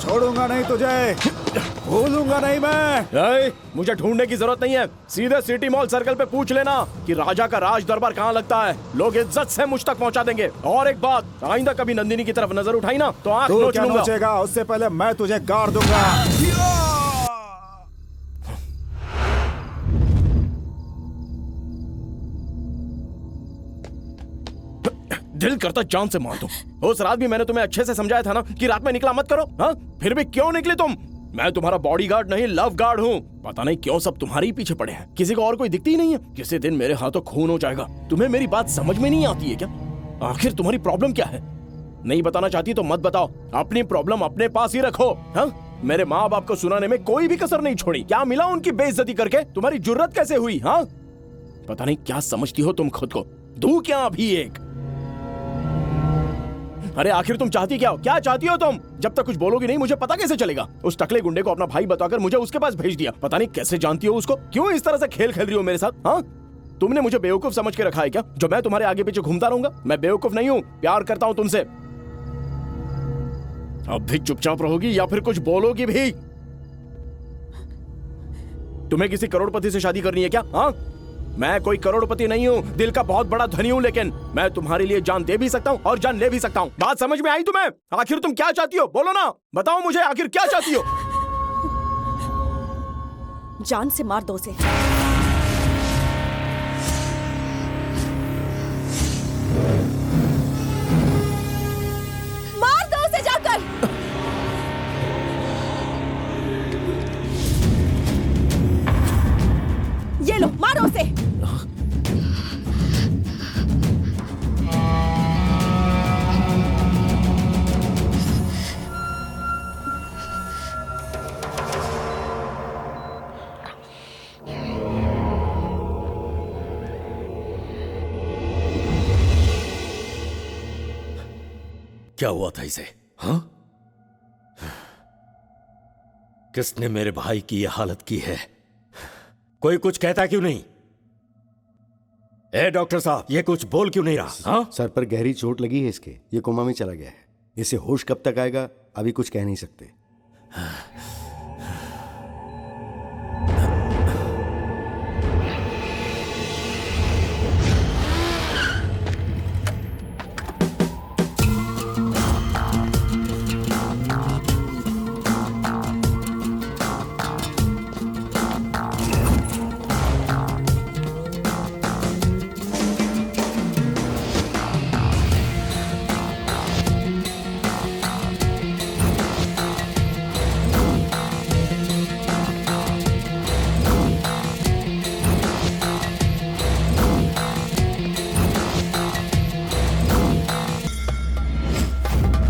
छोड़ूंगा नहीं तुझे, भूलूंगा नहीं मैं। मुझे ढूंढने की जरूरत नहीं है, सीधे सिटी मॉल सर्कल पे पूछ लेना कि राजा का राज दरबार कहाँ लगता है। लोग इज्जत से मुझ तक पहुँचा देंगे। और एक बात, आइंदा कभी नंदिनी की तरफ नजर उठाई ना तो आंख नोच लूंगा। नोचेगा, उससे पहले मैं तुझे गाड़ दूंगा। दिल करता जान से मार दूं। उस रात भी मैंने तुम्हें अच्छे से समझाया था ना कि रात में निकला मत करो। हाँ, फिर भी क्यों निकले तुम? मैं तुम्हारा बॉडीगार्ड नहीं, लव गार्ड हूँ। पता नहीं क्यों सब तुम्हारे ही पीछे पड़े हैं, किसी को और कोई दिखती ही नहीं है। किसी दिन मेरे हाथों खून हो जाएगा। तुम्हें मेरी बात समझ में नहीं आती है क्या? आखिर तुम्हारी प्रॉब्लम क्या है? नहीं बताना चाहती तो मत बताओ, अपनी प्रॉब्लम अपने पास ही रखो। हाँ, मेरे माँ बाप को सुनाने में कोई भी कसर नहीं छोड़ी। क्या मिला उनकी बेइज्जती करके? तुम्हारी जुर्रत कैसे हुई? हाँ, पता नहीं क्या समझती हो तुम खुद को। दूं क्या अभी एक? अरे आखिर तुम चाहती क्या हो? क्या चाहती हो तुम? जब तक कुछ बोलोगी नहीं मुझे पता कैसे चलेगा? उस टकले गुंडे को अपना भाई बताकर मुझे उसके पास भेज दिया। पता नहीं कैसे जानती हो उसको? क्यों इस तरह से खेल खेल रही हो मेरे साथ? हाँ, तुमने मुझे बेवकूफ समझ के रखा है क्या, जो मैं तुम्हारे आगे पीछे घूमता रहूंगा? मैं बेवकूफ नहीं हूँ, प्यार करता हूँ तुमसे। अब भी चुपचाप रहोगी या फिर कुछ बोलोगी भी? तुम्हें किसी करोड़पति से शादी करनी है क्या? हाँ, मैं कोई करोड़पति नहीं हूँ, दिल का बहुत बड़ा धनी हूँ, लेकिन मैं तुम्हारे लिए जान दे भी सकता हूँ और जान ले भी सकता हूँ। बात समझ में आई तुम्हें? आखिर तुम क्या चाहती हो? बोलो ना, बताओ मुझे, आखिर क्या चाहती हो? जान से मार दो उसे। मार दो उसे जाकर। ये लो, मारो उसे। क्या हुआ था इसे? हाँ, किसने मेरे भाई की यह हालत की है? कोई कुछ कहता क्यों नहीं? ए डॉक्टर साहब, ये कुछ बोल क्यों नहीं रहा? हाँ? सर पर गहरी चोट लगी है इसके, ये कोमा में चला गया है। इसे होश कब तक आएगा अभी कुछ कह नहीं सकते।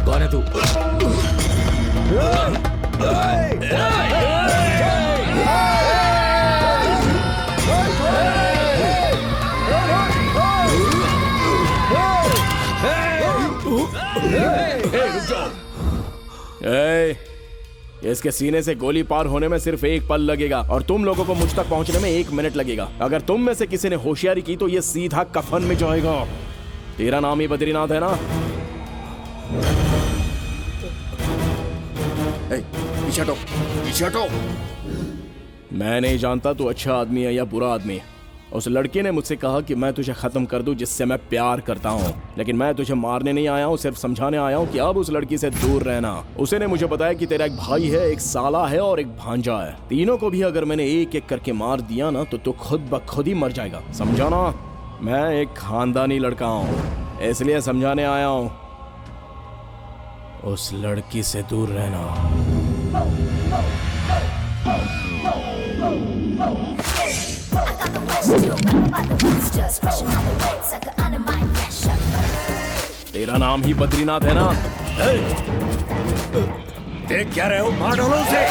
कौन है तू? इसके सीने से गोली पार होने में सिर्फ एक पल लगेगा और तुम लोगों को मुझ तक पहुंचने में 1 मिनट लगेगा। अगर तुम में से किसी ने होशियारी की तो ये सीधा कफन में जाएगा। तेरा नाम ही बद्रीनाथ है ना? पीछे हटो, पीछे हटो। मैं नहीं जानता तू अच्छा आदमी है या बुरा आदमी। उस लड़की ने मुझसे कहा कि मैं तुझे खत्म कर दूं जिससे मैं प्यार करता हूं, लेकिन मैं तुझे मारने नहीं आया हूं, सिर्फ समझाने आया हूं कि अब उस लड़की से दूर रहना। उसे ने मुझे बताया कि तेरा एक भाई है, एक साला है और एक भांजा है। तीनों को भी अगर मैंने एक एक करके मार दिया ना तो तू खुद ब खुद ही मर जाएगा, समझा ना? मैं एक खानदानी लड़का हूं, इसलिए समझाने आया हूं, उस लड़की से दूर रहना। तेरा नाम ही बद्रीनाथ है ना? देख क्या रहे हो? मार डालो उसे।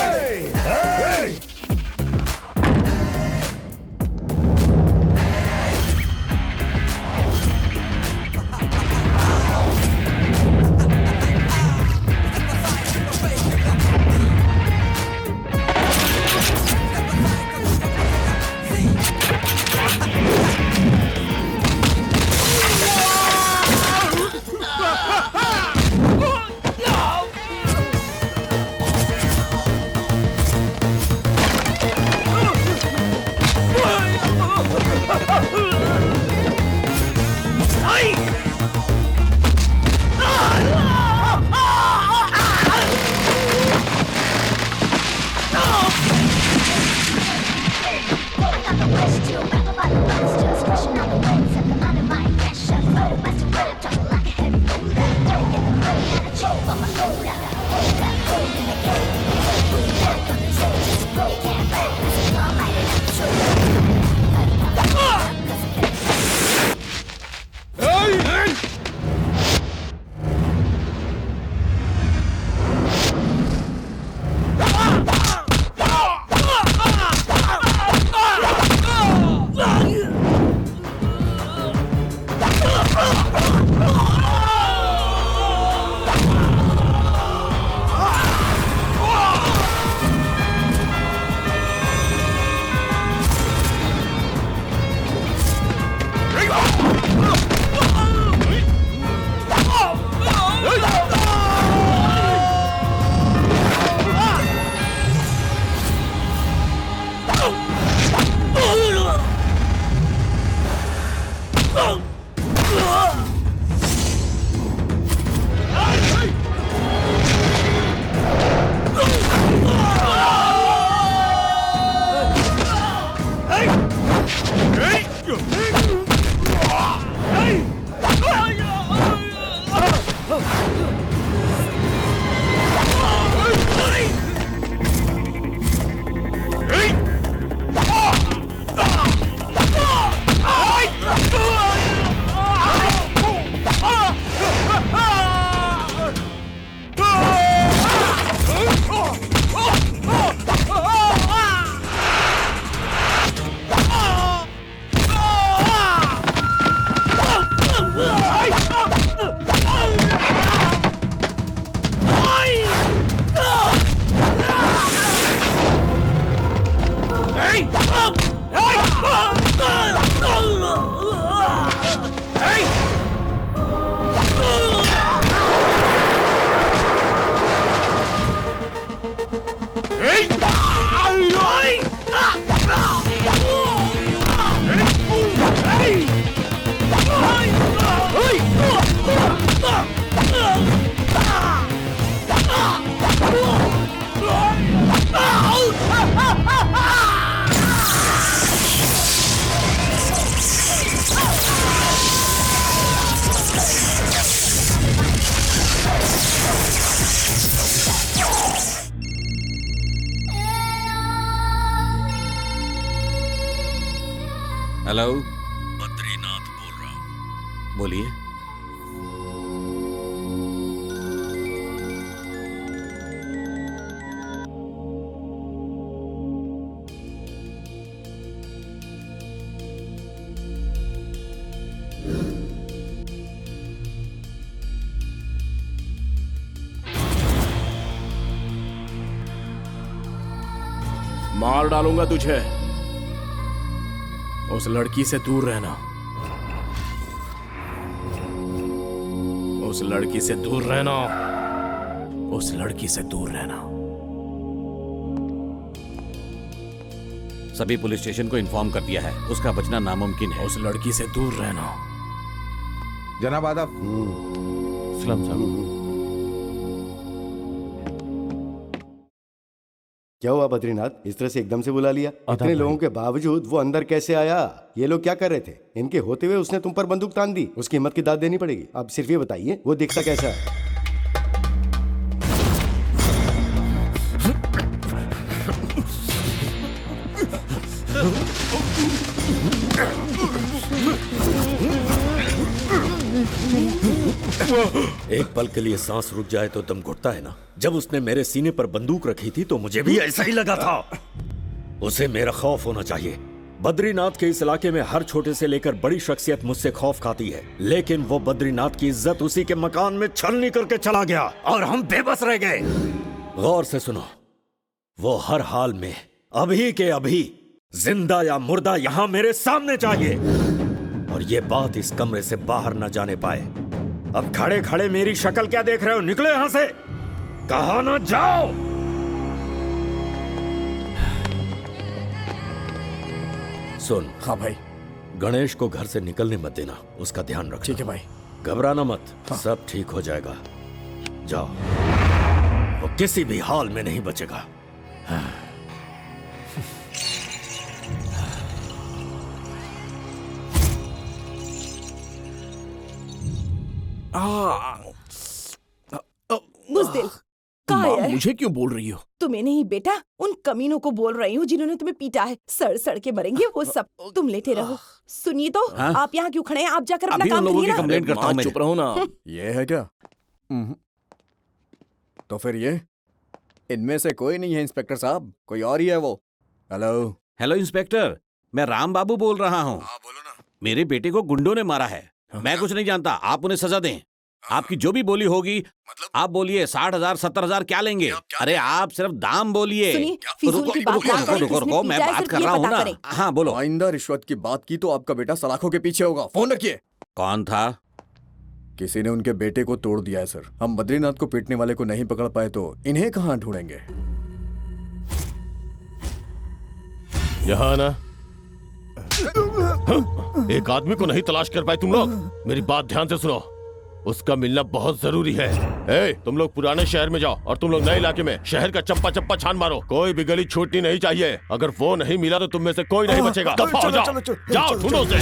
हेलो, बद्रीनाथ बोल रहा हूँ। बोलिए। मार डालूंगा तुझे। उस लड़की से दूर रहना। उस लड़की से दूर रहना। उस लड़की से दूर रहना। सभी पुलिस स्टेशन को इन्फॉर्म कर दिया है, उसका बचना नामुमकिन है। उस लड़की से दूर रहना। जनाब आदाब। सलाम साहब। क्या हुआ बद्रीनाथ, इस तरह से एकदम से बुला लिया? इतने लोगों के बावजूद वो अंदर कैसे आया? ये लोग क्या कर रहे थे? इनके होते हुए उसने तुम पर बंदूक तान दी। उसकी हिम्मत की दाद देनी पड़ेगी। अब सिर्फ ये बताइए, वो दिखता कैसा है? एक पल के लिए सांस रुक जाए तो दम घुटता है ना। जब उसने मेरे सीने पर बंदूक रखी थी तो मुझे भी ऐसा ही लगा था। उसे मेरा खौफ होना चाहिए। बद्रीनाथ के इस इलाके में हर छोटे से लेकर बड़ी शख्सियत मुझसे खौफ खाती है, लेकिन वो बद्रीनाथ की इज्जत उसी के मकान में छलनी करके चला गया और हम बेबस रह गए। गौर से सुनो, वो हर हाल में अभी के अभी जिंदा या मुर्दा यहां मेरे सामने चाहिए, और ये बात इस कमरे से बाहर न जाने पाए। अब खड़े खड़े मेरी शक्ल क्या देख रहे हो? निकलो यहां से, कहा ना जाओ। सुन। हाँ भाई। गणेश को घर से निकलने मत देना, उसका ध्यान रखना। ठीक है भाई। घबराना मत। हाँ। सब ठीक हो जाएगा। जाओ, वो किसी भी हाल में नहीं बचेगा। हाँ। बुज़दिल, कहाँ माँ, है? मुझे क्यों बोल रही हो? तुम्हें नहीं बेटा, उन कमीनों को बोल रही हूँ जिन्होंने तुम्हें पीटा है। सड़ सड़ के मरेंगे वो सब। तुम लेटे रहो। सुनिए तो, हाँ? आप यहाँ क्यों खड़े हैं? आप जाकर अपना अभी काम उन लोगों करिए की ना। कंप्लेंट करता हूँ मैं। चुप रहो ना। ये है क्या? तो फिर ये इनमें से कोई नहीं है इंस्पेक्टर साहब, कोई और ही है वो। हेलो। हेलो इंस्पेक्टर, मैं राम बाबू बोल रहा हूँ। बोलो ना। मेरे बेटे को गुंडों ने मारा है। मैं कुछ नहीं जानता, आप उन्हें सजा दें। आपकी जो भी बोली होगी, आप बोलिए 60,000 70,000 क्या लेंगे? अरे आप सिर्फ दाम बोलिए। सुनिए, फिजूल की बात ना करें, रुको, किसने मैं पीटा है, बात सिर्फ कर ये रहा हूँ पता ना। करें। हाँ बोलो। आइंदा रिश्वत की बात की तो आपका बेटा सलाखों के पीछे होगा। फोन रखिए। कौन था? किसी ने उनके बेटे को तोड़ दिया है सर। हम बद्रीनाथ को पीटने वाले को नहीं पकड़ पाए तो इन्हें कहाँ ढूंढेंगे? यहाँ ना। एक आदमी को नहीं तलाश कर पाए तुम लोग? मेरी बात ध्यान से सुनो, उसका मिलना बहुत जरूरी है। तुम लोग पुराने शहर में जाओ और तुम लोग नए इलाके में शहर का चप्पा चप्पा छान मारो। कोई भी गली छूटनी नहीं चाहिए। अगर वो नहीं मिला तो तुम में से कोई नहीं बचेगा। दफा हो जाओ, जाओ ढूंढो उसे।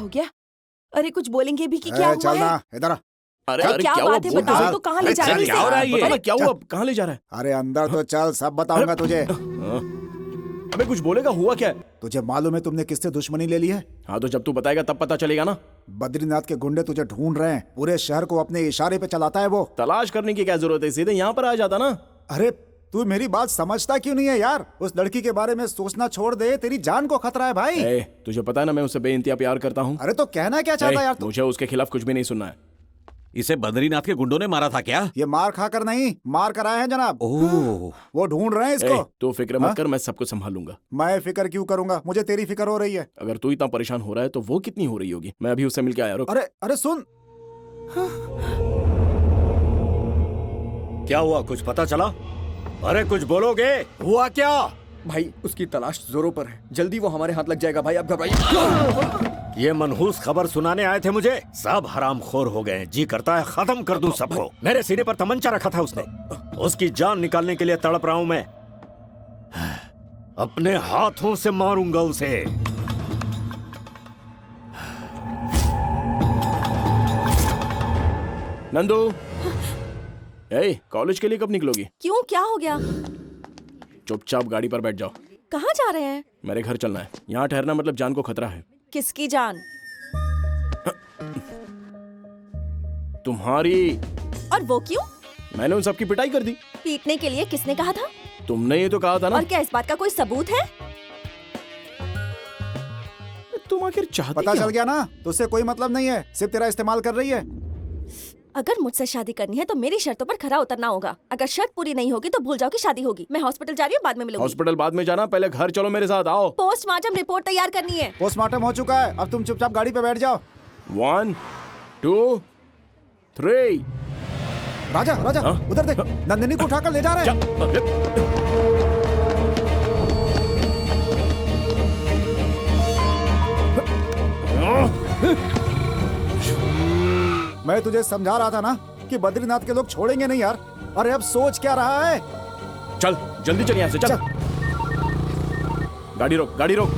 हो गया? अरे कुछ बोलेंगे भी कि क्या हुआ चल है? ना इधर आ। अरे अरे अरे क्या क्या हुआ? बात है, बोल तो बताओ सही। तो कहाँ ले जा रहे हो क्या हो रहा है ये? बता ना, क्या हुआ? कहाँ ले जा रहा है? अरे अंदर तो चल, सब बताऊंगा तुझे। अबे कुछ बोलेगा, हुआ क्या है? तुझे मालूम है तुमने किससे दुश्मनी ले ली है? हाँ तो जब तू बताएगा तब पता चलेगा ना। बद्रीनाथ के गुंडे तुझे ढूंढ रहे हैं, पूरे शहर को अपने इशारे पे चलाता है वो। तलाश करने की क्या जरूरत है, सीधे यहाँ पर आ जाता ना। अरे तू मेरी बात समझता क्यों नहीं है यार? उस लड़की के बारे में सोचना छोड़ दे, तेरी जान को खतरा है भाई। तुझे पता है ना मैं उससे बेइंतहा प्यार करता हूँ। अरे तो कहना क्या चाहता है यार तू? मुझे उसके खिलाफ कुछ भी नहीं सुनना है। इसे बद्रीनाथ के गुंडों ने मारा था क्या? ये मार खाकर नहीं, मार कर आए हैं जनाब। ओह, वो ढूंढ रहे हैं इसको। तू फिक्र मत कर, मैं सब कुछ संभालूंगा। मैं फिक्र क्यों करूंगा, मुझे तेरी फिक्र हो रही है। अगर तू इतना परेशान हो रहा है तो वो कितनी हो रही होगी। मैं अभी उससे मिलके आया। रुक। अरे अरे सुन, क्या हुआ, कुछ पता चला? अरे कुछ बोलोगे? हुआ क्या? भाई उसकी तलाश जोरों पर है, जल्दी वो हमारे हाथ लग जाएगा भाई, आप घबराइए। ये मनहूस खबर सुनाने आए थे मुझे? सब हरामखोर हो गए, जी करता है खत्म कर दूं सबको। मेरे सीने पर तमंचा रखा था उसने, उसकी जान निकालने के लिए तड़प रहा हूं मैं। अपने हाथों से मारूंगा उसे। नंदू, कॉलेज के लिए कब निकलोगी? क्यों, क्या हो गया? चुपचाप गाड़ी पर बैठ जाओ। कहाँ जा रहे हैं? मेरे घर चलना है। यहाँ ठहरना मतलब जान को खतरा है। किसकी जान? तुम्हारी। और वो क्यों? मैंने उन सबकी पिटाई कर दी। पीटने के लिए किसने कहा था? तुमने ये तो कहा था ना। और क्या इस बात का कोई सबूत है? तुम आखिर चाहती पता क्या? चल गया ना, तुझसे कोई मतलब नहीं है, सिर्फ तेरा इस्तेमाल कर रही है। अगर मुझसे शादी करनी है तो मेरी शर्तों पर खरा उतरना होगा। अगर शर्त पूरी नहीं होगी तो भूल जाओ कि शादी होगी। मैं हॉस्पिटल जा रही हूँ, बाद में मिलूंगी। हॉस्पिटल बाद में जाना, पहले घर चलो मेरे साथ। आओ। पोस्टमार्टम रिपोर्ट तैयार करनी है। पोस्टमार्टम हो चुका है, अब तुम चुपचाप गाड़ी पे बैठ जाओ। 1 2 3। राजा राजा उधर देख, नंदिनी को उठाकर ले जा रहे हैं। मैं तुझे समझा रहा था ना कि बद्रीनाथ के लोग छोड़ेंगे नहीं यार। अरे अब सोच क्या रहा है? चल जल्दी चल यहाँ से, चल। गाड़ी रोक, गाड़ी रोक।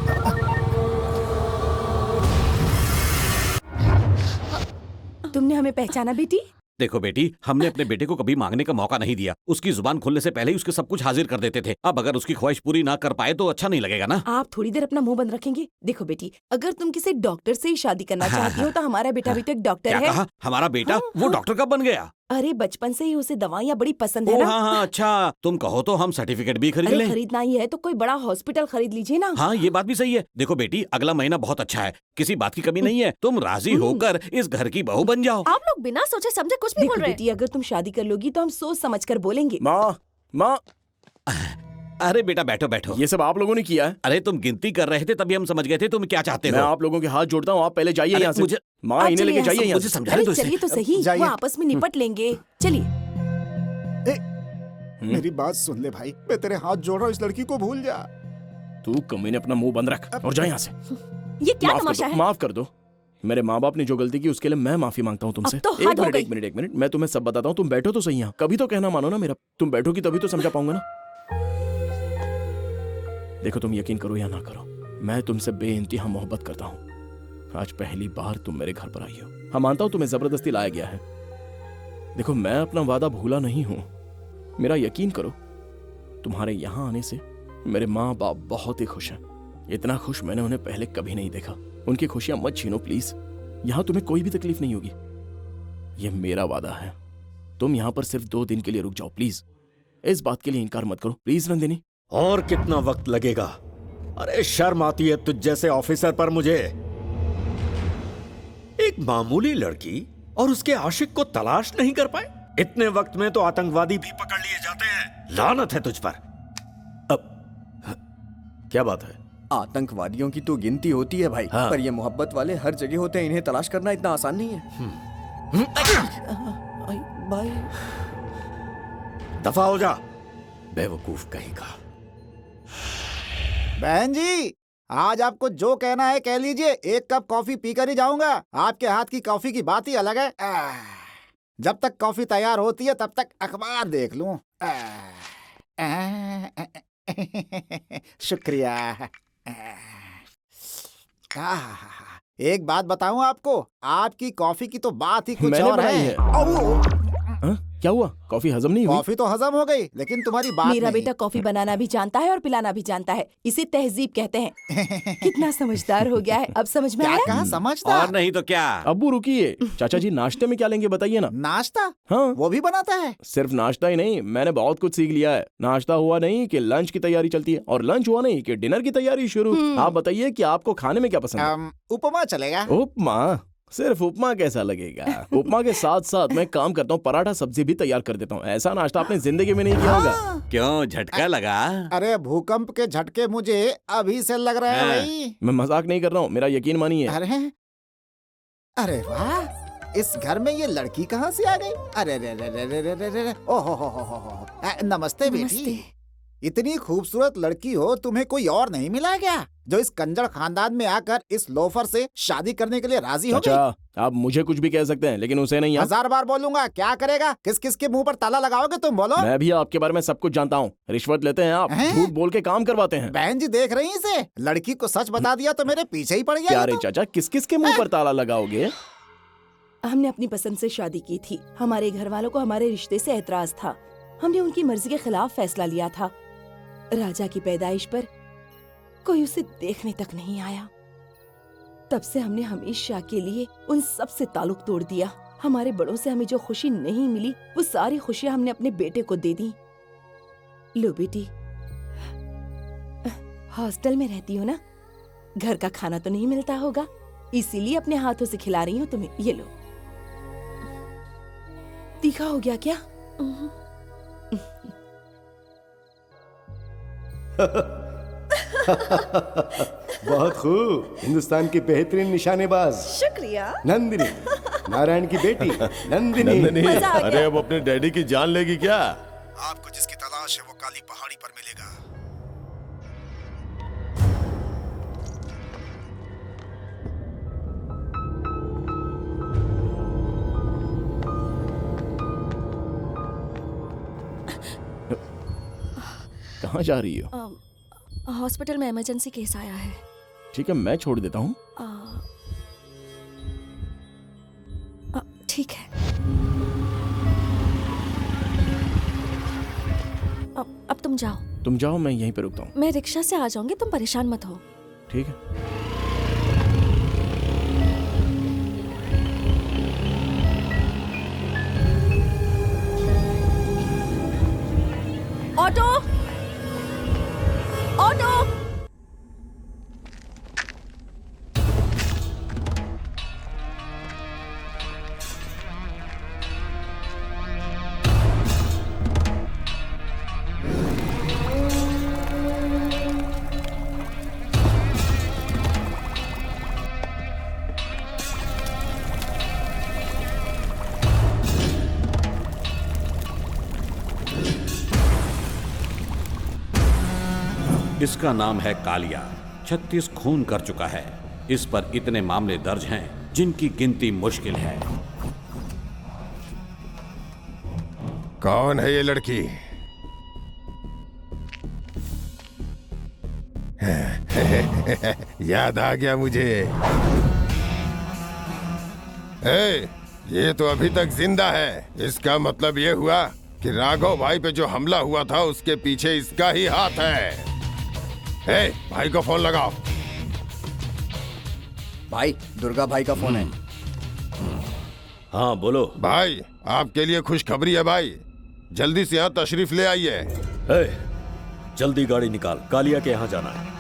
तुमने हमें पहचाना बेटी? देखो बेटी, हमने अपने बेटे को कभी मांगने का मौका नहीं दिया। उसकी जुबान खुलने से पहले ही उसके सब कुछ हाजिर कर देते थे। अब अगर उसकी ख्वाहिश पूरी ना कर पाए तो अच्छा नहीं लगेगा ना। आप थोड़ी देर अपना मुंह बंद रखेंगे? देखो बेटी, अगर तुम किसी डॉक्टर से ही शादी करना चाहती हो तो हमारा बेटा भी तो एक डॉक्टर क्या है। कहा? हमारा बेटा? हाँ, वो हाँ। डॉक्टर कब बन गया? अरे बचपन से ही उसे दवाइयाँ बड़ी पसंद है ओ ना। हाँ हाँ, अच्छा तुम कहो तो हम सर्टिफिकेट भी खरीद अरे लें। खरीदना ही है तो कोई बड़ा हॉस्पिटल खरीद लीजिए ना। हाँ ये बात भी सही है। देखो बेटी, अगला महीना बहुत अच्छा है, किसी बात की कमी नहीं है। तुम राजी होकर इस घर की बहू बन जाओ। आप लोग बिना सोचे समझे कुछ भी देखो बोल रहे हैं। बेटी, अगर तुम शादी कर लोगी तो हम सोच समझ कर बोलेंगे। माँ, अरे बेटा बैठो बैठो। ये सब आप लोगों ने किया है? अरे तुम गिनती कर रहे थे तभी हम समझ गए थे तुम क्या चाहते मैं हो। आप लोगों के हाथ जोड़ता हूँ, आप पहले जाइए अरे यहाँ से। मुझे- माँ, आप इन्हें चलिए लेके यहाँ जाइए से। यहाँ मुझे से। समझाने अरे दो इसे। चलिए तो सही, जाइए। वो आपस में निपट लेंगे। चलिए। मेरी बात सुन ले भाई, मैं तेरे हाथ जोड़ रहा हूँ, इस लड़की को भूल जा। तू कमीने अपना मुंह बंद रख और जा यहाँ से। ये क्या माफ कर तमाशा दो, है? माफ कर दो। मेरे माँ बाप ने जो गलती की उसके लिए मैं माफी मांगता हूँ तुमसे। अब तो एक हद हो मिनट, गई। एक मिनट, एक मिनट, मैं तुम्हें सब बताता हूँ। तुम बैठो तो सही यहाँ, कभी तो कहना मानो ना मेरा। तुम बैठोगी तभी तो समझा पाऊंगा ना। देखो तुम यकीन करो या ना करो, मैं तुमसे बेइंतहा मोहब्बत करता हूँ। आज पहली बार तुम मेरे घर पर आई हो। हाँ मानता हूँ तुम्हें जबरदस्ती लाया गया है। देखो मैं अपना वादा भूला नहीं हूँ, मेरा यकीन करो। तुम्हारे यहाँ आने से मेरे माँ बाप बहुत ही खुश हैं। इतना खुश मैंने उन्हें पहले कभी नहीं देखा। उनकी खुशियां मत छीनो प्लीज। यहाँ तुम्हें कोई भी तकलीफ नहीं होगी, यह मेरा वादा है। तुम यहाँ पर सिर्फ 2 दिन के लिए रुक जाओ प्लीज। इस बात के लिए इनकार मत करो प्लीज नंदिनी। और कितना वक्त लगेगा? अरे शर्म आती है तुझ जैसे ऑफिसर पर मुझे। एक मामूली लड़की और उसके आशिक को तलाश नहीं कर पाए? इतने वक्त में तो आतंकवादी भी पकड़ लिए जाते हैं। लानत है तुझ पर। अब क्या बात है? आतंकवादियों की तो गिनती होती है भाई, हाँ। पर ये मोहब्बत वाले हर जगह होते हैं। इन्हें तलाश करना इतना आसान नहीं है। भाई दफा हो जा, बेवकूफ कहीं का। बहन जी, आज आपको जो कहना है कह लीजिए, 1 कप कॉफी पीकर ही जाऊंगा। आपके हाथ की कॉफी की बात ही अलग है। जब तक कॉफी तैयार होती है तब तक अखबार देख लूं। शुक्रिया। एक बात बताऊं आपको, आपकी कॉफी की तो बात ही कुछ मैंने और बनाई है। है। हाँ? क्या हुआ? कॉफी हजम नहीं हुई? कॉफी तो हजम हो गई, लेकिन तुम्हारी बात मेरा नहीं। बेटा कॉफी बनाना भी जानता है और पिलाना भी जानता है। इसे तहजीब कहते हैं। कितना समझदार हो गया है, अब समझ में क्या आया? कहा समझदार? और नहीं तो क्या। अब्बू रुकिए, चाचा जी नाश्ते में क्या लेंगे बताइए ना। नाश्ता? हाँ, वो भी बनाता है? सिर्फ नाश्ता ही नहीं, मैंने बहुत कुछ सीख लिया है। नाश्ता हुआ नहीं कि लंच की तैयारी चलती है, और लंच हुआ नहीं कि डिनर की तैयारी शुरू। आप बताइए कि आपको खाने में क्या पसंद है? उपमा चलेगा। उपमा? सिर्फ उपमा कैसा लगेगा? उपमा के साथ साथ मैं काम करता हूँ, पराठा सब्जी भी तैयार कर देता हूँ। ऐसा नाश्ता आपने जिंदगी में नहीं किया होगा। क्यों, झटका लगा? अरे भूकंप के झटके मुझे अभी से लग रहे हैं भाई। मैं मजाक नहीं कर रहा हूँ, मेरा यकीन मानिए। अरे वाह, इस घर में ये लड़की कहाँ से आ गई? अरे रे रे रे रे रे रे रे, ओहो हो। नमस्ते बेटी। इतनी खूबसूरत लड़की हो, तुम्हें कोई और नहीं मिला क्या जो इस कंजर खानदान में आकर इस लोफर से शादी करने के लिए राजी हो गई? आप मुझे कुछ भी कह सकते हैं, लेकिन उसे नहीं। 1000 बार बोलूंगा, क्या करेगा? किस किस के मुंह पर ताला लगाओगे तुम, बोलो? मैं भी आपके बारे में सब कुछ जानता हूँ। रिश्वत लेते हैं आप, झूठ बोल के काम करवाते हैं। बहन जी देख रही इसे, लड़की को सच बता दिया तो मेरे पीछे ही पड़ गया। क्या रे चाचा, किस किस के मुंह पर ताला लगाओगे? हमने अपनी पसंद से शादी की थी। हमारे घर वालों को हमारे रिश्ते से एतराज था। हमने उनकी मर्जी के खिलाफ फैसला लिया था। राजा की पैदाइश पर कोई उसे देखने तक नहीं आया। तब से हमने हमेशा के लिए उन सब से ताल्लुक तोड़ दिया। हमारे बड़ों से हमें जो खुशी नहीं मिली, वो सारी खुशियां हमने अपने बेटे को दे दी। लो बेटी, हॉस्टल में रहती हो ना, घर का खाना तो नहीं मिलता होगा, इसीलिए अपने हाथों से खिला रही हूँ तुम्हें। ये लो। तीखा हो गया क्या? बहुत खूब, हिंदुस्तान की बेहतरीन निशानेबाज। शुक्रिया। नंदिनी, नारायण की बेटी नंदिनी। मजा आ गया। अरे अब अपने डैडी की जान लेगी क्या? आपको जिसकी तलाश है वो काली पहाड़ी पर मिलेगा। कहाँ जा रही हो? हॉस्पिटल में इमरजेंसी केस आया है। ठीक है, मैं छोड़ देता हूँ। ठीक है। अब तुम जाओ। तुम जाओ, मैं यहीं पे रुकता हूँ। मैं रिक्शा से आ जाऊंगी, तुम परेशान मत हो। ठीक है। Auto, auto. इसका नाम है कालिया। 36 खून कर चुका है। इस पर इतने मामले दर्ज हैं जिनकी गिनती मुश्किल है। कौन है ये लड़की? याद आ गया मुझे। ये तो अभी तक जिंदा है। इसका मतलब ये हुआ कि राघव भाई पे जो हमला हुआ था उसके पीछे इसका ही हाथ है। भाई को फोन लगाओ। भाई, दुर्गा भाई का फोन है। हाँ बोलो भाई, आपके लिए खुशखबरी है भाई। जल्दी से यहाँ तशरीफ ले आइए। जल्दी गाड़ी निकाल, कालिया के यहाँ जाना है।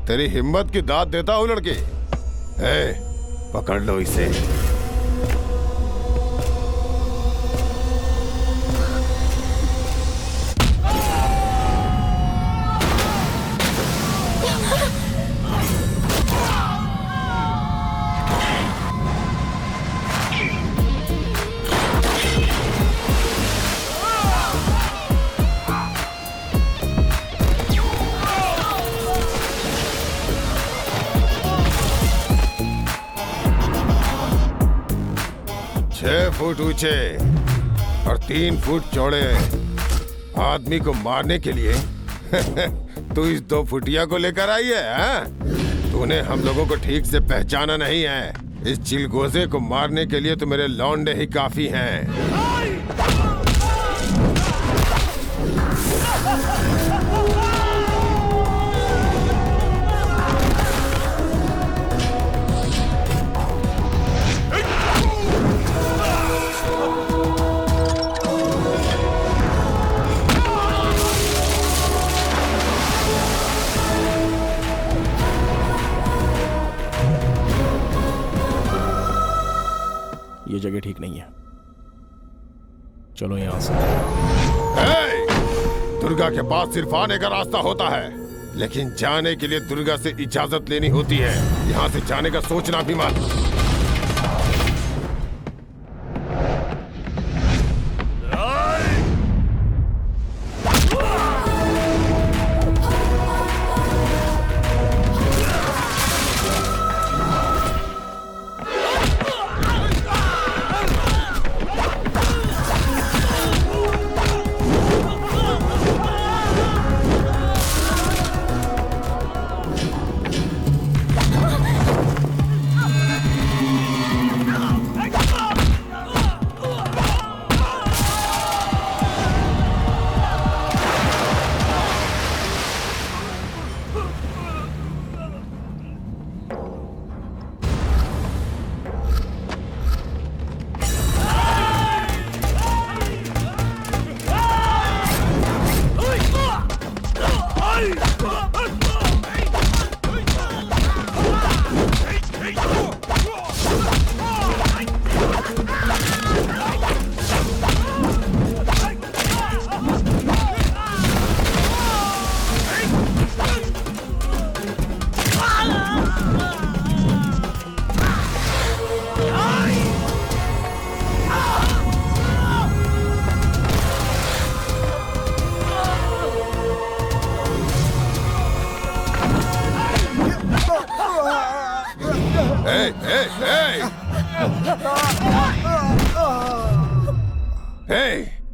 तेरी हिम्मत की दाद देता हूँ लड़के। पकड़ लो इसे। 6 फुट ऊंचे और 3 फुट चौड़े आदमी को मारने के लिए तू इस 2 फुटिया को लेकर आई है, हाँ? तूने हम लोगों को ठीक से पहचाना नहीं है। इस चिलगोजे को मारने के लिए तो मेरे लौंडे ही काफी हैं। ये जगह ठीक नहीं है, चलो यहां से। दुर्गा के पास सिर्फ आने का रास्ता होता है, लेकिन जाने के लिए दुर्गा से इजाजत लेनी होती है। यहाँ से जाने का सोचना भी मत।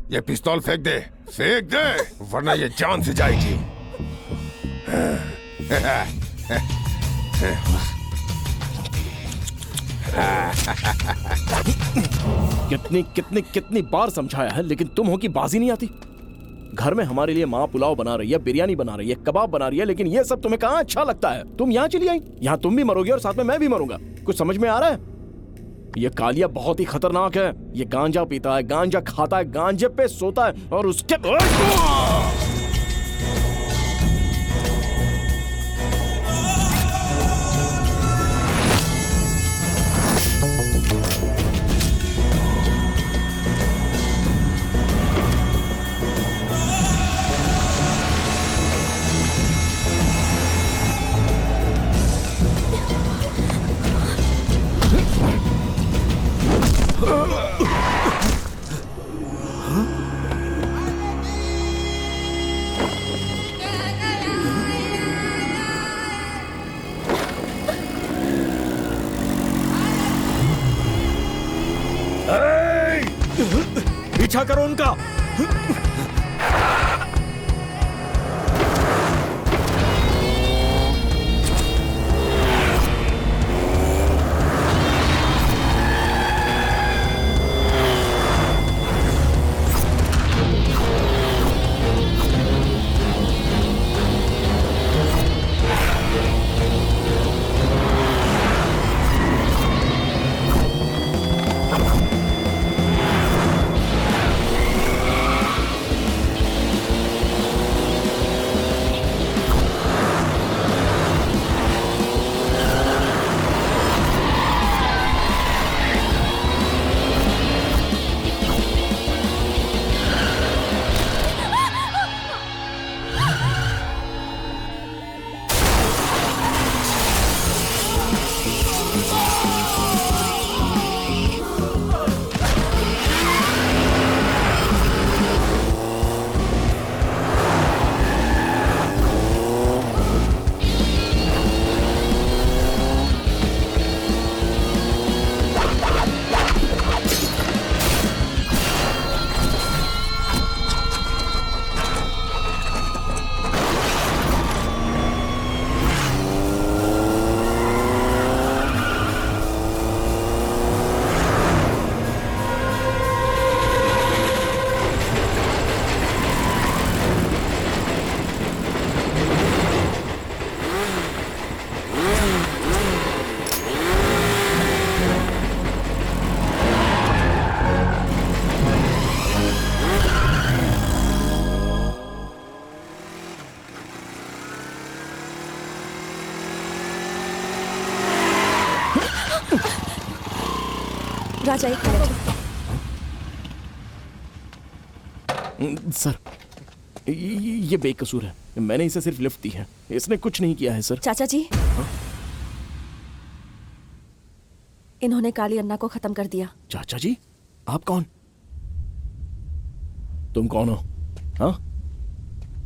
ये पिस्तौल फेंक दे, वरना ये जान से जाएगी। कितनी बार समझाया है, लेकिन तुम हो कि बाजी नहीं आती। घर में हमारे लिए माँ पुलाव बना रही है, बिरयानी बना रही है, कबाब बना रही है, लेकिन ये सब तुम्हें कहाँ अच्छा लगता है। तुम यहाँ चली आई, यहाँ तुम भी मरोगे और साथ में मैं भी मरूंगा। कुछ समझ में आ रहा है? ये कालिया बहुत ही खतरनाक है। ये गांजा पीता है, गांजा खाता है, गांजे पे सोता है और उसके पीछा करो उनका। राजा एक मिनट। सर ये बेकसूर है, मैंने इसे सिर्फ लिफ्ट दी है, इसने कुछ नहीं किया है सर। चाचा जी, इन्होंने काली अन्ना को खत्म कर दिया। चाचा जी, आप कौन? तुम कौन हो? हाँ,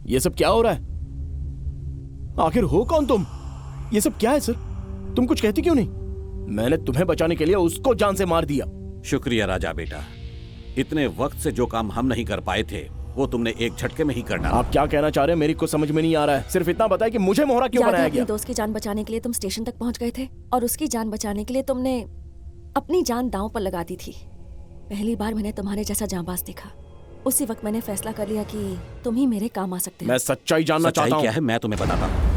ये सब क्या हो रहा है? आखिर हो कौन तुम? ये सब क्या है सर? तुम कुछ कहती क्यों नहीं? मैंने तुम्हें बचाने के लिए उसको जान से मार दिया। शुक्रिया राजा बेटा, इतने वक्त से जो काम हम नहीं कर पाए थे वो तुमने एक झटके में ही कर डाला। आप क्या कहना चाह रहे हैं मेरी कुछ समझ में नहीं आ रहा है। सिर्फ इतना बताएं कि मुझे मोहरा क्यों बनाया गया? अपने दोस्त की जान बचाने के लिए तुम स्टेशन तक पहुंच गए थे और उसकी जान बचाने के लिए तुमने अपनी जान दांव पर लगा दी थी। पहली बार मैंने तुम्हारे जैसा जांबाज देखा। उसी वक्त मैंने फैसला कर लिया कि तुम ही मेरे काम आ सकते हो। मैं सच्चाई जानना चाहता हूँ। क्या है मैं तुम्हें बताता हूँ।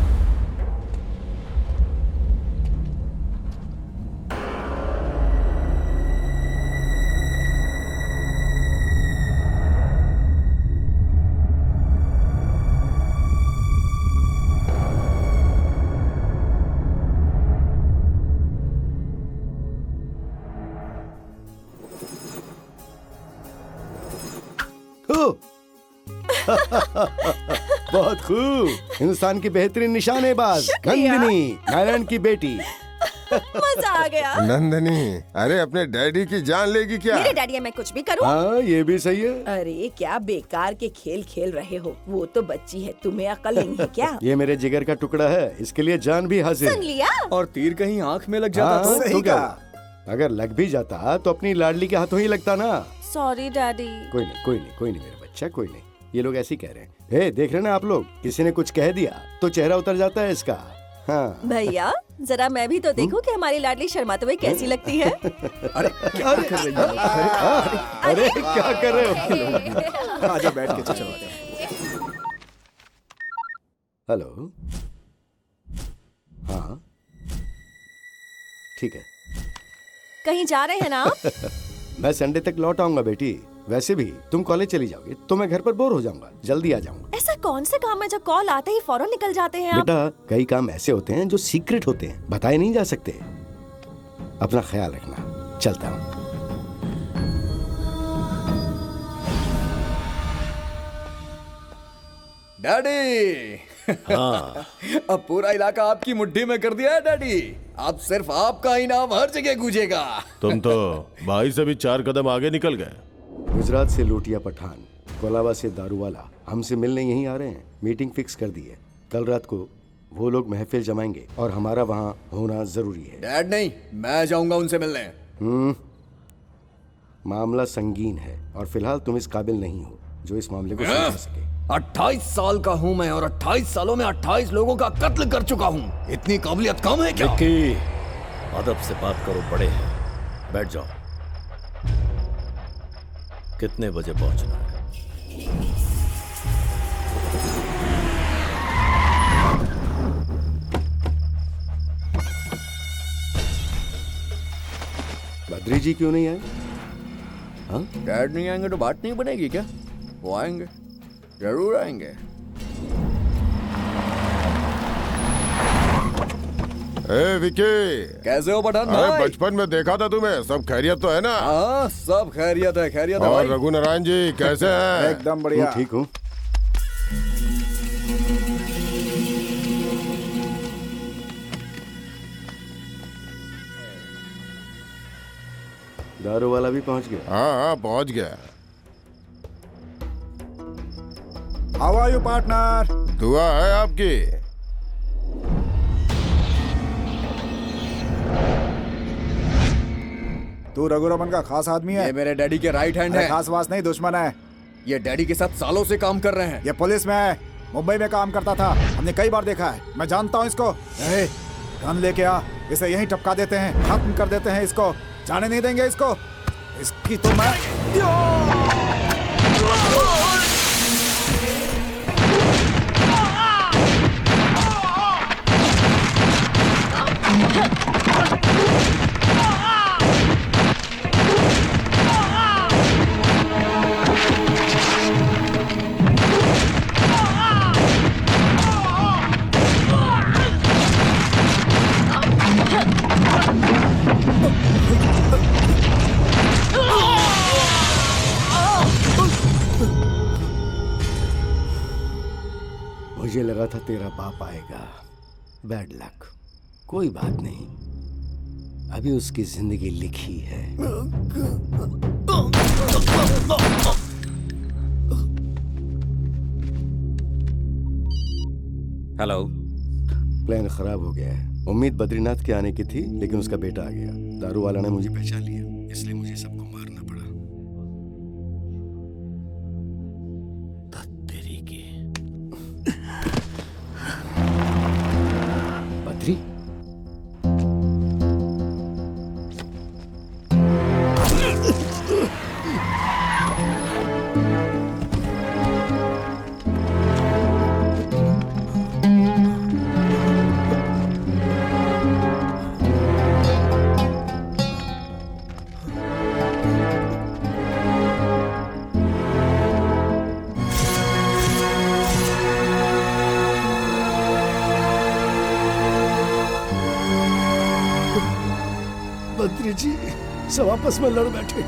बहुत खूब। हिंदुस्तान की बेहतरीन निशानेबाज नंदिनी, नारायण की बेटी। मजा आ गया। नंदिनी, अरे अपने डैडी की जान लेगी क्या? मेरे डैडी है, मैं कुछ भी करूं? हाँ, ये भी सही है। अरे क्या बेकार के खेल खेल रहे हो, वो तो बच्ची है, तुम्हें अकल नहीं है क्या? ये मेरे जिगर का टुकड़ा है, इसके लिए जान भी हाजिर। सुन लिया? और तीर कहीं आंख में लग जाता हाँ, तो क्या? अगर लग भी जाता तो अपनी लाडली के हाथों ही लगता ना। Sorry daddy. कोई नहीं, कोई नहीं, कोई नहीं मेरा बच्चा, कोई नहीं। ये लोग ऐसे ही कह रहे हैं। हे, देख रहे ना आप लोग, किसी ने कुछ कह दिया तो चेहरा उतर जाता है इसका। हाँ। भैया जरा मैं भी तो देखूं कि हमारी लाडली शर्माते हुए कैसी लगती है। अरे क्या कर रही हो? अरे क्या कर रहे हो? आजा बैठ के चलो आजा। हेलो, हाँ ठीक है। कहीं जा रहे हैं ना आप? मैं संडे तक लौट आऊंगा बेटी। वैसे भी तुम कॉलेज चली जाओगे तो मैं घर पर बोर हो जाऊंगा, जल्दी आ जाऊंगा। ऐसा कौन से काम है जो कॉल आते ही फौरन निकल जाते हैं आप? बेटा, कई काम ऐसे होते हैं जो सीक्रेट होते हैं, बताए नहीं जा सकते। अपना ख्याल रखना, चलता हूँ। डैडी। हाँ। अब पूरा इलाका आपकी मुट्ठी में कर दिया है डैडी। अब सिर्फ आपका इनाम हर जगह गूंजेगा। तुम तो भाई से भी 4 कदम आगे निकल गए। गुजरात से लूटिया पठान, कोलाबा से दारूवाला हमसे मिलने यहीं आ रहे हैं। मीटिंग फिक्स कर दी है। कल रात को वो लोग महफिल जमाएंगे और हमारा वहाँ होना जरूरी है। डैड नहीं, मैं जाऊंगा उनसे मिलने। मामला संगीन है और फिलहाल तुम इस काबिल नहीं हो जो इस मामले को समझ सके। 28 साल का हूँ मैं और 28 सालों में 28 लोगों का कत्ल कर चुका हूँ। इतनी काबिलियत कम है क्या? विक्की, अदब से बात करो, बड़े हैं। बैठ जाओ। कितने बजे पहुंचना है? बद्री जी क्यों नहीं आए? हाँ? डैड नहीं आएंगे तो बात नहीं बनेगी क्या? वो आएंगे, जरूर आएंगे। ए विकी, कैसे हो पठान भाई? बचपन में देखा था तुम्हें। सब खैरियत तो है ना? हाँ, सब खैरियत है, खैरियत है और भाई। रघुनारायण जी कैसे हैं? एकदम बढ़िया। ठीक हूँ। दारू वाला भी पहुंच गया? हाँ हाँ, पहुंच गया। How are you partner? दुआ है आपकी। तू रघुरमन का खास आदमी है? ये मेरे डैडी के राइट हैंड है। खास वास नहीं, दुश्मन है। ये डैडी के साथ सालों से काम कर रहे हैं। ये पुलिस में है, मुंबई में काम करता था, हमने कई बार देखा है। मैं जानता हूँ इसको। गन लेके आ, इसे यहीं टपका देते हैं, खत्म कर देते हैं इसको। जाने नहीं देंगे इसको। इसकी तो मैं मुझे लगा था तेरा बाप आएगा। Bad luck. कोई बात नहीं, अभी उसकी जिंदगी लिखी है। हेलो। प्लान खराब हो गया है। उम्मीद बद्रीनाथ के आने की थी, लेकिन उसका बेटा आ गया। दारू वाला ने मुझे पहचान लिया, इसलिए मुझे सबको मारना पड़ा। तेरी की बद्री, बद्री जी सब आपस में लड़ बैठे।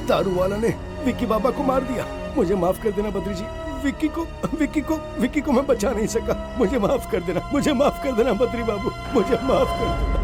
दारू वाला ने विक्की बाबा को मार दिया। मुझे माफ कर देना बद्री जी। विक्की को मैं बचा नहीं सका। मुझे माफ कर देना, मुझे माफ कर देना बद्री बाबू, मुझे माफ कर देना।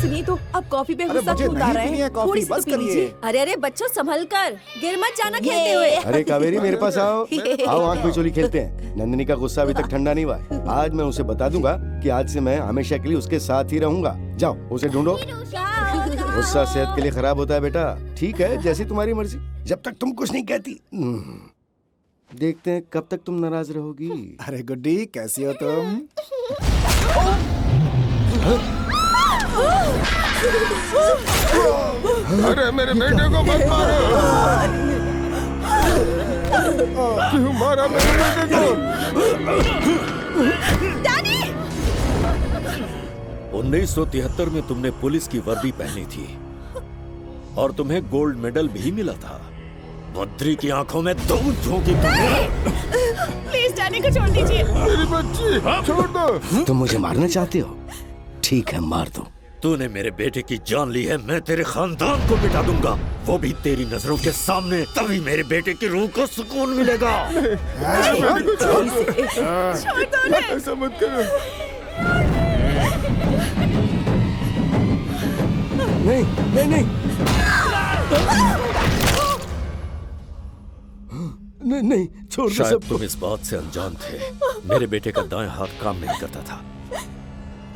सुनिए तो अब कॉफी पे गुस्सा मुझे क्यों उतार रहे नहीं पीनी है हैं? कॉफी, थोड़ी सी बस तो पी करिए। लीजिए। अरे अरे बच्चों संभल कर, गिर मत जाना खेलते हुए। अरे कावेरी मेरे पास आओ, आओ आंख मिचोली खेलते हैं। नंदिनी का गुस्सा अभी तक ठंडा नहीं हुआ है। आज मैं उसे बता दूंगा कि आज से मैं हमेशा के लिए उसके साथ ही रहूंगा। जाओ उसे ढूंढो। गुस्सा सेहत के लिए खराब होता है बेटा। ठीक है, जैसी तुम्हारी मर्जी, जब तक तुम कुछ नहीं कहती। देखते हैं कब तक तुम नाराज रहोगी। अरे गुड्डी, कैसी हो तुम? अरे मेरे बेटे को मत मारो। क्यों मारा मेरे बेटे को? डैडी! 1973 में तुमने पुलिस की वर्दी पहनी थी और तुम्हें गोल्ड मेडल भी मिला था। बद्री की आंखों में दो झोंकी। प्लीज डैडी को छोड़ दीजिए। मेरी बच्ची छोड़ दो। तुम मुझे मारना चाहते हो? ठीक है, मार दो। तूने मेरे बेटे की जान ली है, मैं तेरे खानदान को मिटा दूंगा, वो भी तेरी नजरों के सामने। तभी मेरे बेटे की रूह को सुकून मिलेगा। छोड़ दो ना। ऐसा मत करो। नहीं नहीं नहीं नहीं नहीं, छोड़ दो शायद सब। तुम इस बात से अनजान थे, मेरे बेटे का दाएं हाथ काम नहीं करता था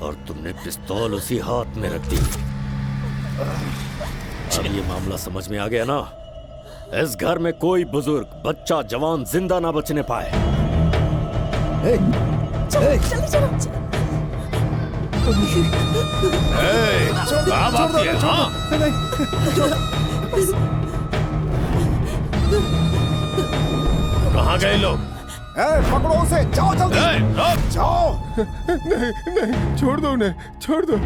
और तुमने पिस्तौल उसी हाथ में रख दी। अब ये मामला समझ में आ गया ना? इस घर में कोई बुजुर्ग, बच्चा, जवान जिंदा ना बचने पाए। चलो जल्दी चलो। कहाँ गए लोग? पकड़ो उसे, जाओ जल्दी। जाओ। नहीं नहीं, छोड़ दो उन्हें, छोड़ दो।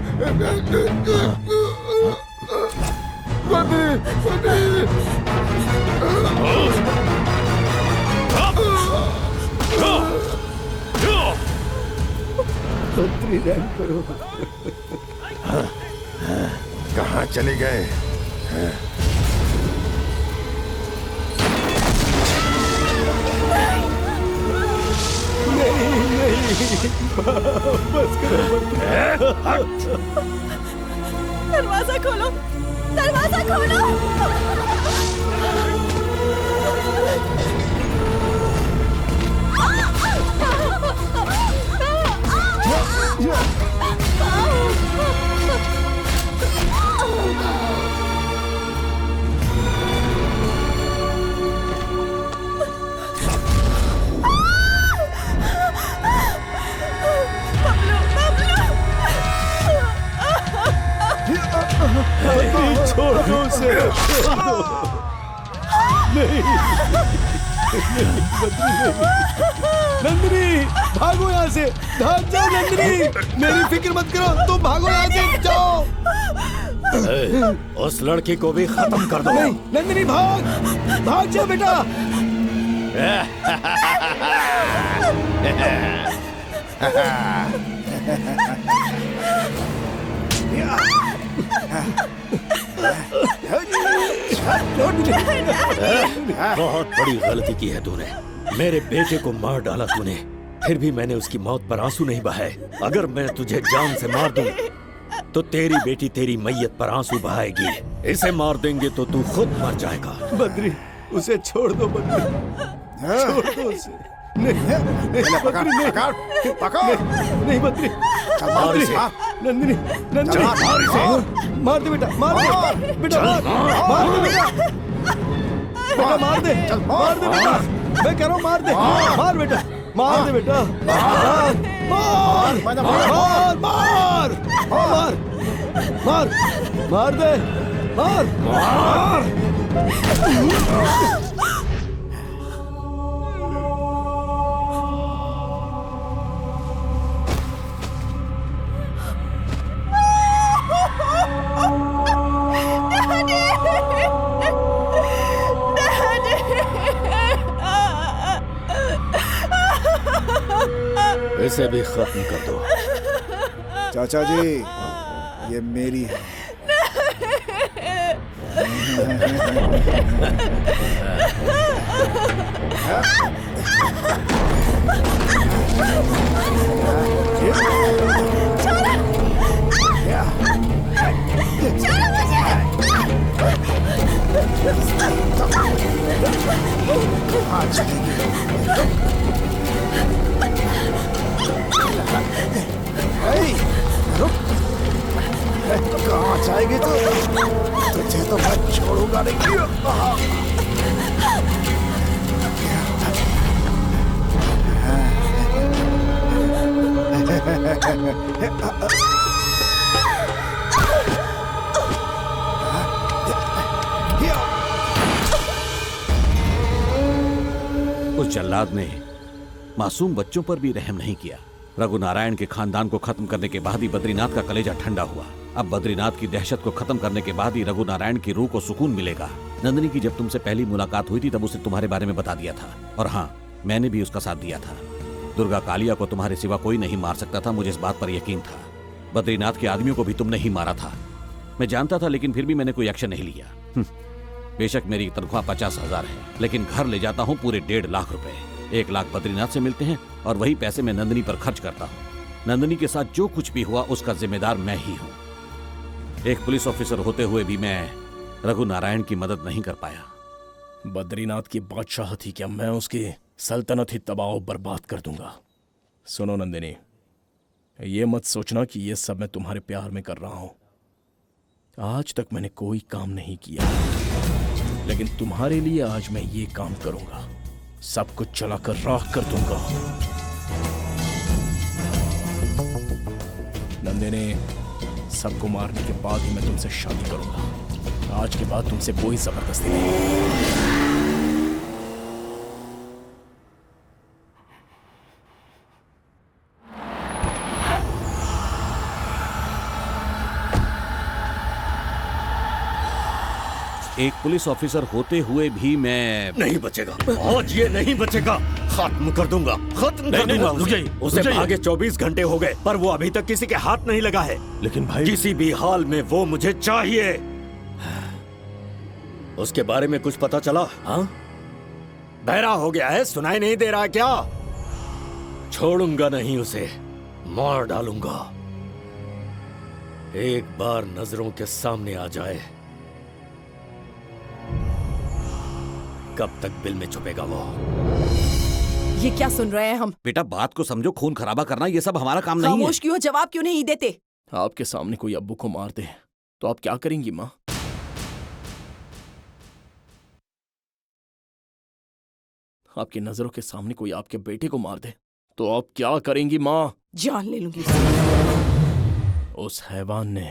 कहाँ चले गए? दरवाजा खोलो, दरवाजा खोलो। छोड़ दो उसे। नहीं नंदिनी, भागो यहाँ से, भाग जाओ नंदिनी, मेरी फिक्र मत करो, तुम भागो यहाँ से, जाओ। उस लड़की को भी खत्म कर दो। नहीं नंदिनी, भाग भाग जाओ बेटा। बहुत बड़ी गलती की है तूने। मेरे बेटे को मार डाला तूने, फिर भी मैंने उसकी मौत पर आंसू नहीं बहाए। अगर मैं तुझे जान से मार दूं, तो तेरी बेटी तेरी मैयत पर आंसू बहाएगी। इसे मार देंगे तो तू खुद मर जाएगा। बद्री, उसे छोड़ दो बद्री, छोड़ दो उसे। नहीं बद्री, नहीं नहीं बद्री, मार इसे। नंदिनी, नंदिनी, मार दे बेटा, मार दे बेटा, मार दे बेटा, मार दे, मार दे बेटा, मैं कह रहा हूँ मार दे, मार बेटा, मार दे बेटा, मार, मार, मार, मार, मार, मार, मार दे, मार, मार। इसे भी खत्म कर दो। चाचा जी, ये मेरी है। कहाँ जाएगी तो तुझे तो मैं छोड़ूंगा नहीं। उस जल्लाद ने मासूम बच्चों पर भी रहम नहीं किया। रघुनारायण के खानदान को खत्म करने के बाद ही बद्रीनाथ का कलेजा ठंडा हुआ। अब बद्रीनाथ की दहशत को खत्म करने के बाद ही रघुनारायण की रूह को सुकून मिलेगा। नंदिनी की जब तुमसे पहली मुलाकात हुई थी तब उसे तुम्हारे बारे में बता दिया था, और हाँ, मैंने भी उसका साथ दिया था। दुर्गा कालिया को तुम्हारे सिवा कोई नहीं मार सकता था, मुझे इस बात पर यकीन था। बद्रीनाथ के आदमियों को भी तुमने ही मारा था, मैं जानता था, लेकिन फिर भी मैंने कोई एक्शन नहीं लिया। बेशक मेरी तनख्वाह 50,000 है, लेकिन घर ले जाता हूँ पूरे 1.5 लाख रुपए। 1 लाख बद्रीनाथ से मिलते हैं और वही पैसे मैं नंदिनी पर खर्च करता हूँ। नंदिनी के साथ जो कुछ भी हुआ उसका जिम्मेदार मैं ही हूँ। एक पुलिस ऑफिसर होते हुए भी मैं रघुनारायण की मदद नहीं कर पाया। बद्रीनाथ की बादशाह थी क्या? मैं उसकी सल्तनत ही तबाह और बर्बाद कर दूंगा। सुनो नंदिनी, ये मत सोचना कि ये सब मैं तुम्हारे प्यार में कर रहा हूं। आज तक मैंने कोई काम नहीं किया, लेकिन तुम्हारे लिए आज मैं ये काम करूंगा। सब कुछ चलाकर राख कर दूंगा। नंदिनी, सबको मारने के बाद ही मैं तुमसे शादी करूंगा। आज के बाद तुमसे कोई जबरदस्ती नहीं। एक पुलिस ऑफिसर होते हुए भी मैं नहीं बचेगा, आज ये नहीं बचेगा। खत्म कर दूंगा, खत्म कर दूंगा उसे। आगे 24 घंटे हो गए पर वो अभी तक किसी के हाथ नहीं लगा है। लेकिन भाई, किसी भी हाल में वो मुझे चाहिए। उसके बारे में कुछ पता चला? हाँ, बहरा हो गया है, सुनाई नहीं दे रहा क्या? छोड़ूंगा नहीं उसे, मार डालूंगा। एक बार नजरों के सामने आ जाए, कब तक बिल में छुपेगा वो? ये क्या सुन रहे हैं हम? बेटा बात को समझो, खून खराबा करना ये सब हमारा काम नहीं है। खामोश क्यों, जवाब क्यों नहीं देते? आपके सामने कोई अब्बू को मार दे तो आप क्या करेंगी माँ? आपकी नजरों के सामने कोई आपके बेटे को मार दे तो आप क्या करेंगी माँ? जान ले लूंगी। उस हैवान ने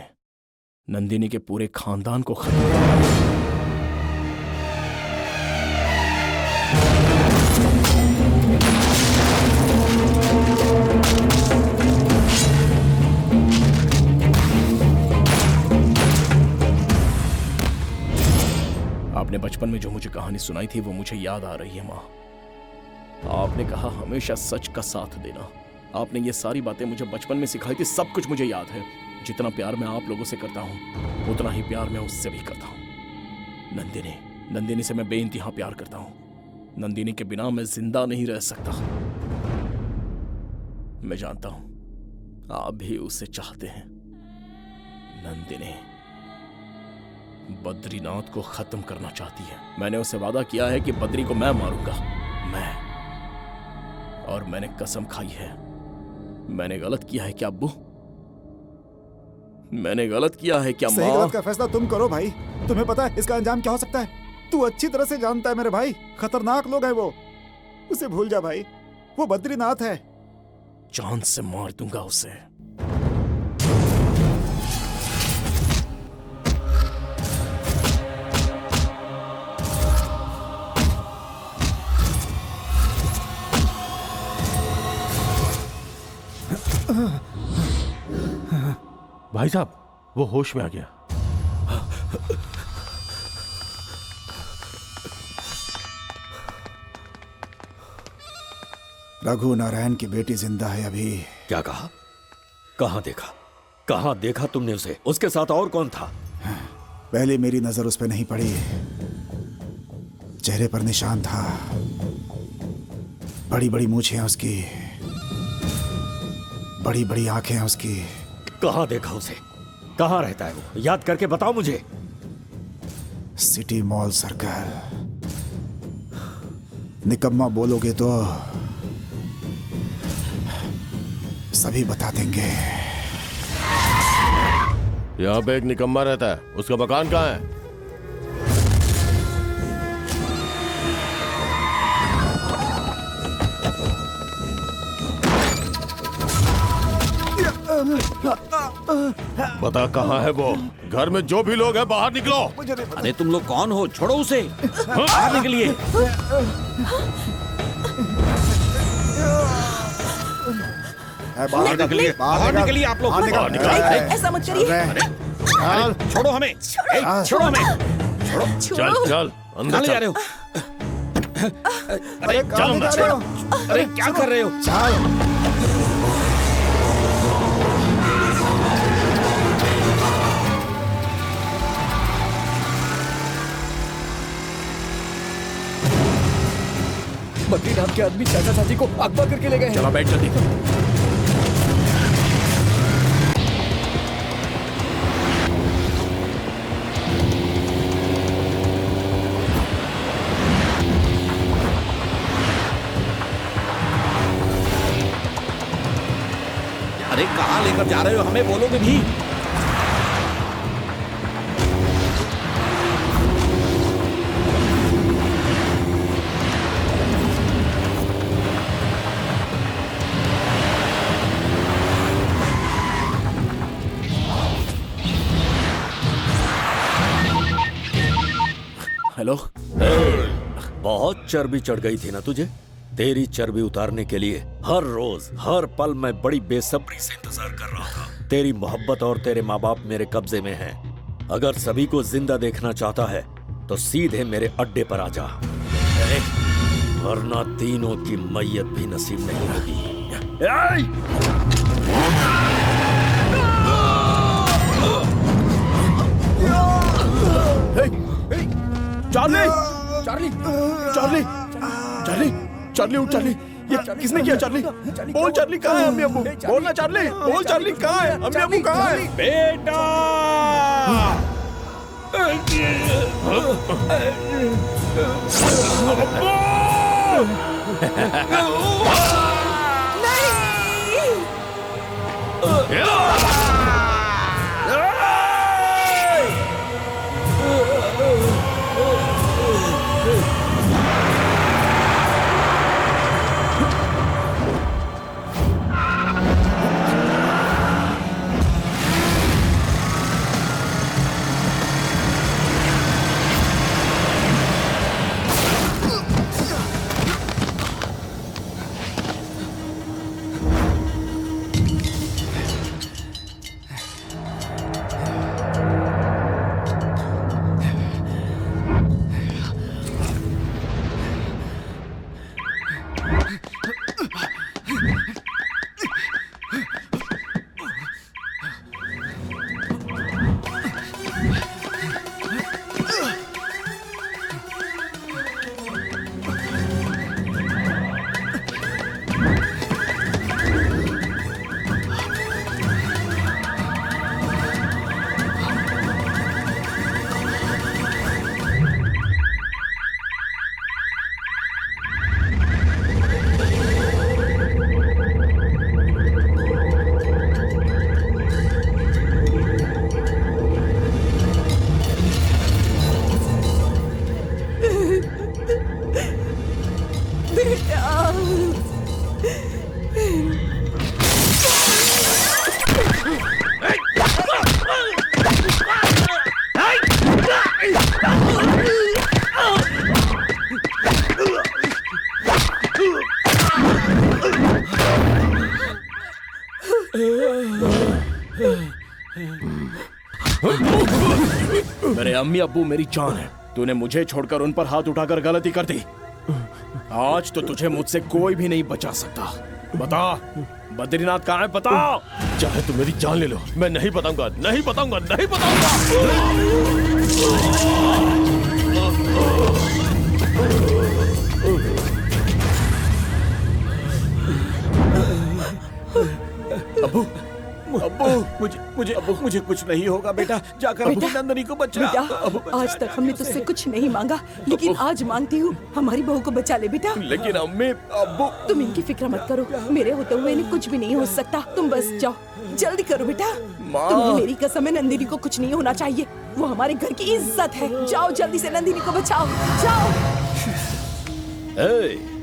नंदिनी के पूरे खानदान को खत्म किया। आपने बचपन में जो मुझे कहानी सुनाई थी वो मुझे याद आ रही है माँ। आपने कहा हमेशा सच का साथ देना, आपने ये सारी बातें मुझे बचपन में सिखाई थी, सब कुछ मुझे याद है। जितना प्यार मैं आप लोगों से करता हूँ उतना ही प्यार मैं उससे भी करता हूँ। नंदिनी से मैं बेइंतहा प्यार करता हूँ। नंदिनी के बिना मैं जिंदा नहीं रह सकता। मैं जानता हूं आप भी उसे चाहते हैं। नंदिनी बद्रीनाथ को खत्म करना चाहती है। मैंने उसे वादा किया है कि बद्री को मैं मारूंगा, मैं। और मैंने कसम खाई है। मैंने गलत किया है क्या अब्बू? मैंने गलत किया है क्या सही माँ? गलत का फैसला तुम करो भाई। तुम्हें पता है इसका अंजाम क्या हो सकता है? तू अच्छी तरह से जानता है मेरे भाई, खतरनाक लोग हैं वो। उसे भूल जा भाई, वो बद्रीनाथ है। जान से मार दूंगा उसे। भाई साहब, वो होश में आ गया। रघु नारायण की बेटी जिंदा है अभी। क्या कहा? कहां देखा? कहां देखा तुमने उसे? उसके साथ और कौन था? पहले मेरी नजर उस पर नहीं पड़ी, चेहरे पर निशान था। बड़ी बड़ी मूछें हैं उसकी, बड़ी बड़ी आंखें हैं उसकी। कहां देखा उसे? कहां रहता है वो? याद करके बताओ मुझे। City mall circle. निकम्मा बोलोगे तो सभी बता देंगे। यहाँ पे एक निकम्मा रहता है, उसका मकान कहाँ है? बता कहाँ है वो? घर में जो भी लोग हैं बाहर निकलो। अरे तुम लोग कौन हो? छोड़ो उसे। बाहर निकलिए। बाहर निकलिए, बाहर निकलिए आप लोग। बाहर निकलिए। ऐसा मत करिए। छोड़ो हमें। छोड़ो हमें। चल चल अंदर जा रहे हो? अरे चल अंदर। अरे क्या कर रहे हो? चल। बद्रीनाथ के आदमी चाचा चाची को अगवा करके ले गए हैं। चला बैठ जल्दी। अरे कहाँ लेकर जा रहे हो? हमें बोलोगे भी? हेलो। बहुत चर्बी चढ़ गई थी ना तुझे? तेरी चर्बी उतारने के लिए हर रोज हर पल मैं बड़ी बेसब्री से इंतजार कर रहा था। तेरी मोहब्बत और तेरे माँ बाप मेरे कब्जे में हैं। अगर सभी को जिंदा देखना चाहता है तो सीधे मेरे अड्डे पर आ जा, वरना तीनों की मैयत भी नसीब नहीं होगी। Charlie, Charlie, Charlie, Charlie, Charlie उठ। चार्ली, ये किसने किया? चार्ली बोल, चार्ली कहाँ है? अम्मी अब्बू बोलना। चार्ली बोल, चार्ली कहाँ है? अम्मी अब्बू कहाँ है? बेटा अम्मी अब्बू मेरी जान है। तूने मुझे छोड़कर उन पर हाथ उठाकर गलती कर दी। आज तो तुझे मुझसे कोई भी नहीं बचा सकता। बता बद्रीनाथ कहाँ है, बता। चाहे तुम मेरी जान ले लो, मैं नहीं बताऊंगा, नहीं बताऊंगा, नहीं बताऊंगा। अब्बू अब्बू मुझे कुछ नहीं होगा बेटा। जाकर अपनी नंदनी को बचा। बेटा आज तक हमने तुझसे कुछ नहीं मांगा, लेकिन आज मांगती हूँ, हमारी बहू को बचा ले बेटा। लेकिन अम्मी अब्बू। तुम इनकी फिक्र मत करो, मेरे होते हुए इन्हें कुछ भी नहीं हो सकता। तुम बस जाओ, जल्दी करो बेटा। तुम्हें मेरी कसम है, नंदिनी को कुछ नहीं होना चाहिए। वो हमारे घर की इज्जत है। जाओ जल्दी से नंदिनी को बचाओ, जाओ।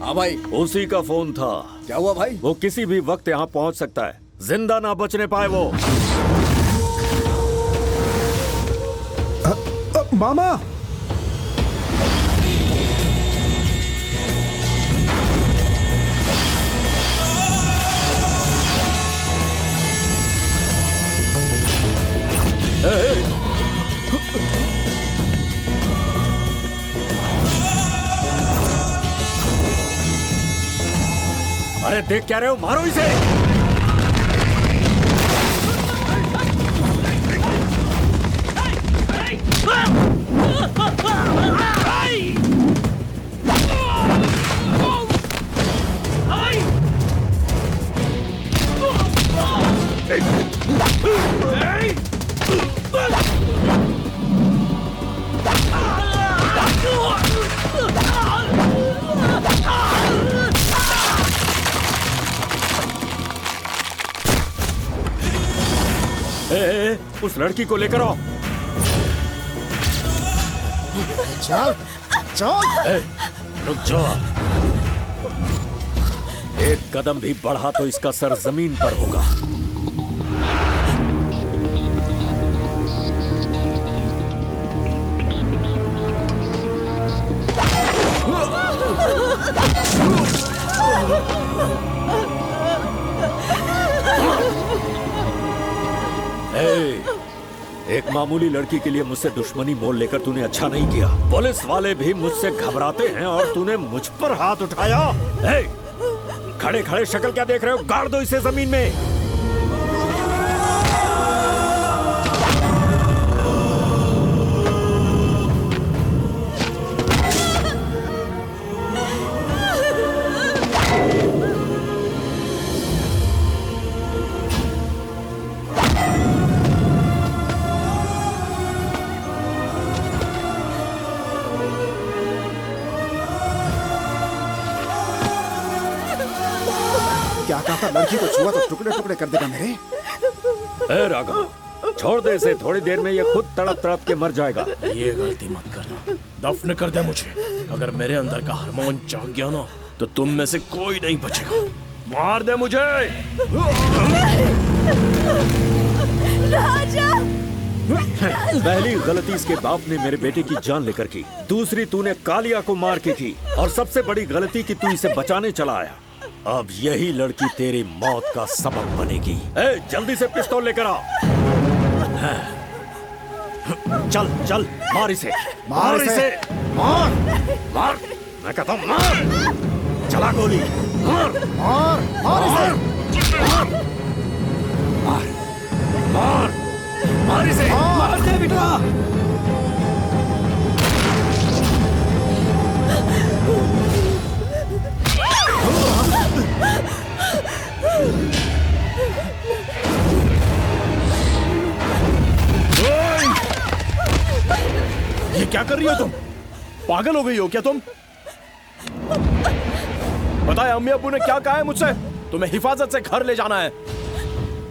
हाँ भाई, उसी का फोन था। क्या हुआ भाई? वो किसी भी वक्त यहाँ पहुँच सकता है, जिंदा ना बचने पाए वो। मामा अरे देख क्या रहे हो, मारो इसे। उस लड़की को लेकर आओ। चल चल। रुक जाओ, एक कदम भी बढ़ा तो इसका सर जमीन पर होगा। एक मामूली लड़की के लिए मुझसे दुश्मनी मोल लेकर तूने अच्छा नहीं किया। पुलिस वाले भी मुझसे घबराते हैं और तूने मुझ पर हाथ उठाया। खड़े खड़े शक्ल क्या देख रहे हो, गाड़ दो इसे जमीन में। क्या कहा था, लड़की को छुआ तो टुकड़े टुकड़े कर देगा मेरे। ए राघव, छोड़ दे इसे, थोड़ी देर में ये खुद तड़प तड़प के मर जाएगा। ये गलती मत करना, दफन कर दे मुझे। अगर मेरे अंदर का हार्मोन जाग गया ना तो तुम में से कोई नहीं बचेगा। मार दे मुझे। राजा! पहली गलती इसके बाप ने मेरे बेटे की जान लेकर की, दूसरी तूने कालिया को मार के की, और सबसे बड़ी गलती कि तू इसे बचाने चला आया। अब यही लड़की तेरी मौत का सबब बनेगी। जल्दी से पिस्तौल लेकर आ। चल चल, मार इसे, मार इसे, मार मार, मैं कहता हूँ मार। चला गोली, मार मार मार इसे, मार मार मार मार इसे, मार दे बेटा। ये क्या कर रही हो तुम? पागल हो गई हो क्या तुम? बताए अम्मी अब्बू ने क्या कहा है मुझसे? तुम्हें हिफाजत से घर ले जाना है।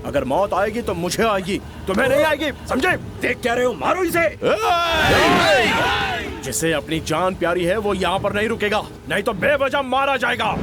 अगर मौत आएगी तो मुझे आएगी, तुम्हें नहीं आएगी, समझे? देख क्या रहे हो, मारो इसे। जिसे अपनी जान प्यारी है वो यहाँ पर नहीं रुकेगा, नहीं तो बेवजह मारा जाएगा।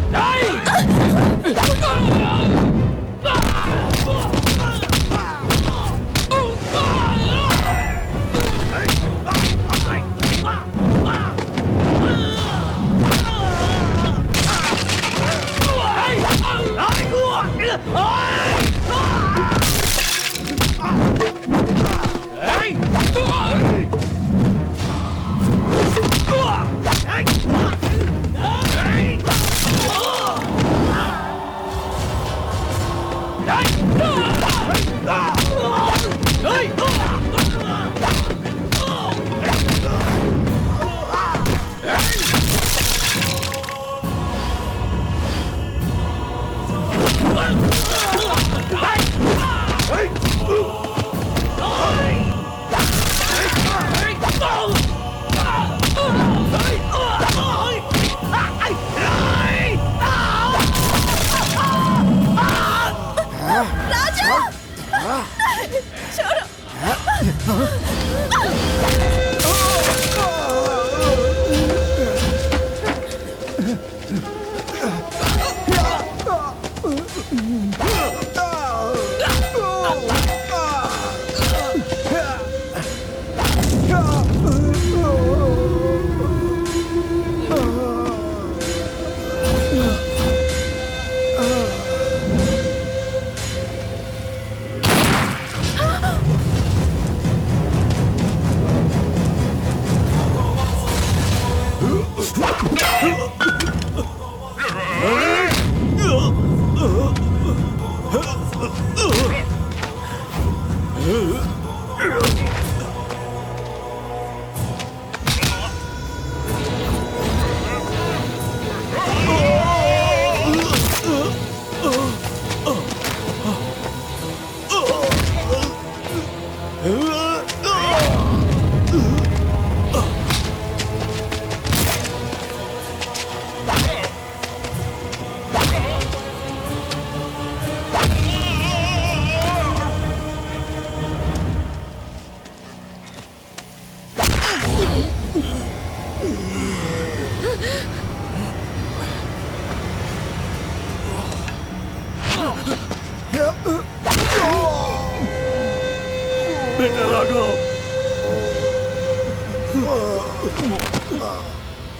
बेटा राघव।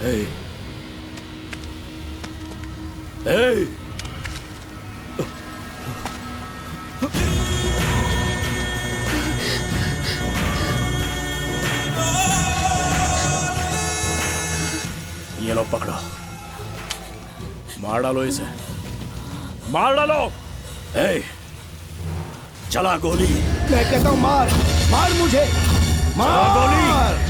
Hey. Hey. ये लो पकड़ो, मार डालो इसे, मार डालो। Hey. चला गोली। मैं कहता हूँ मार, मार मुझे, मार गोली।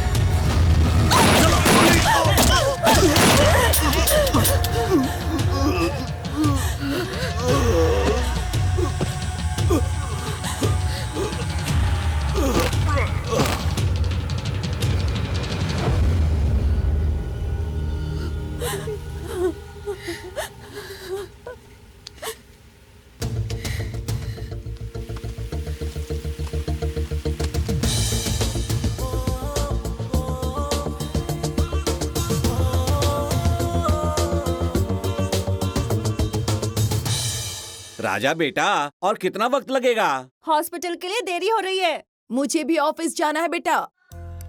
राजा बेटा, और कितना वक्त लगेगा? हॉस्पिटल के लिए देरी हो रही है। मुझे भी ऑफिस जाना है बेटा।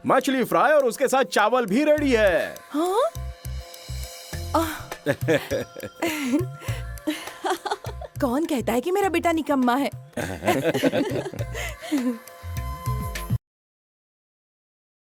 मछली फ्राई और उसके साथ चावल भी रेडी है। हाँ? कौन कहता है कि मेरा बेटा निकम्मा है?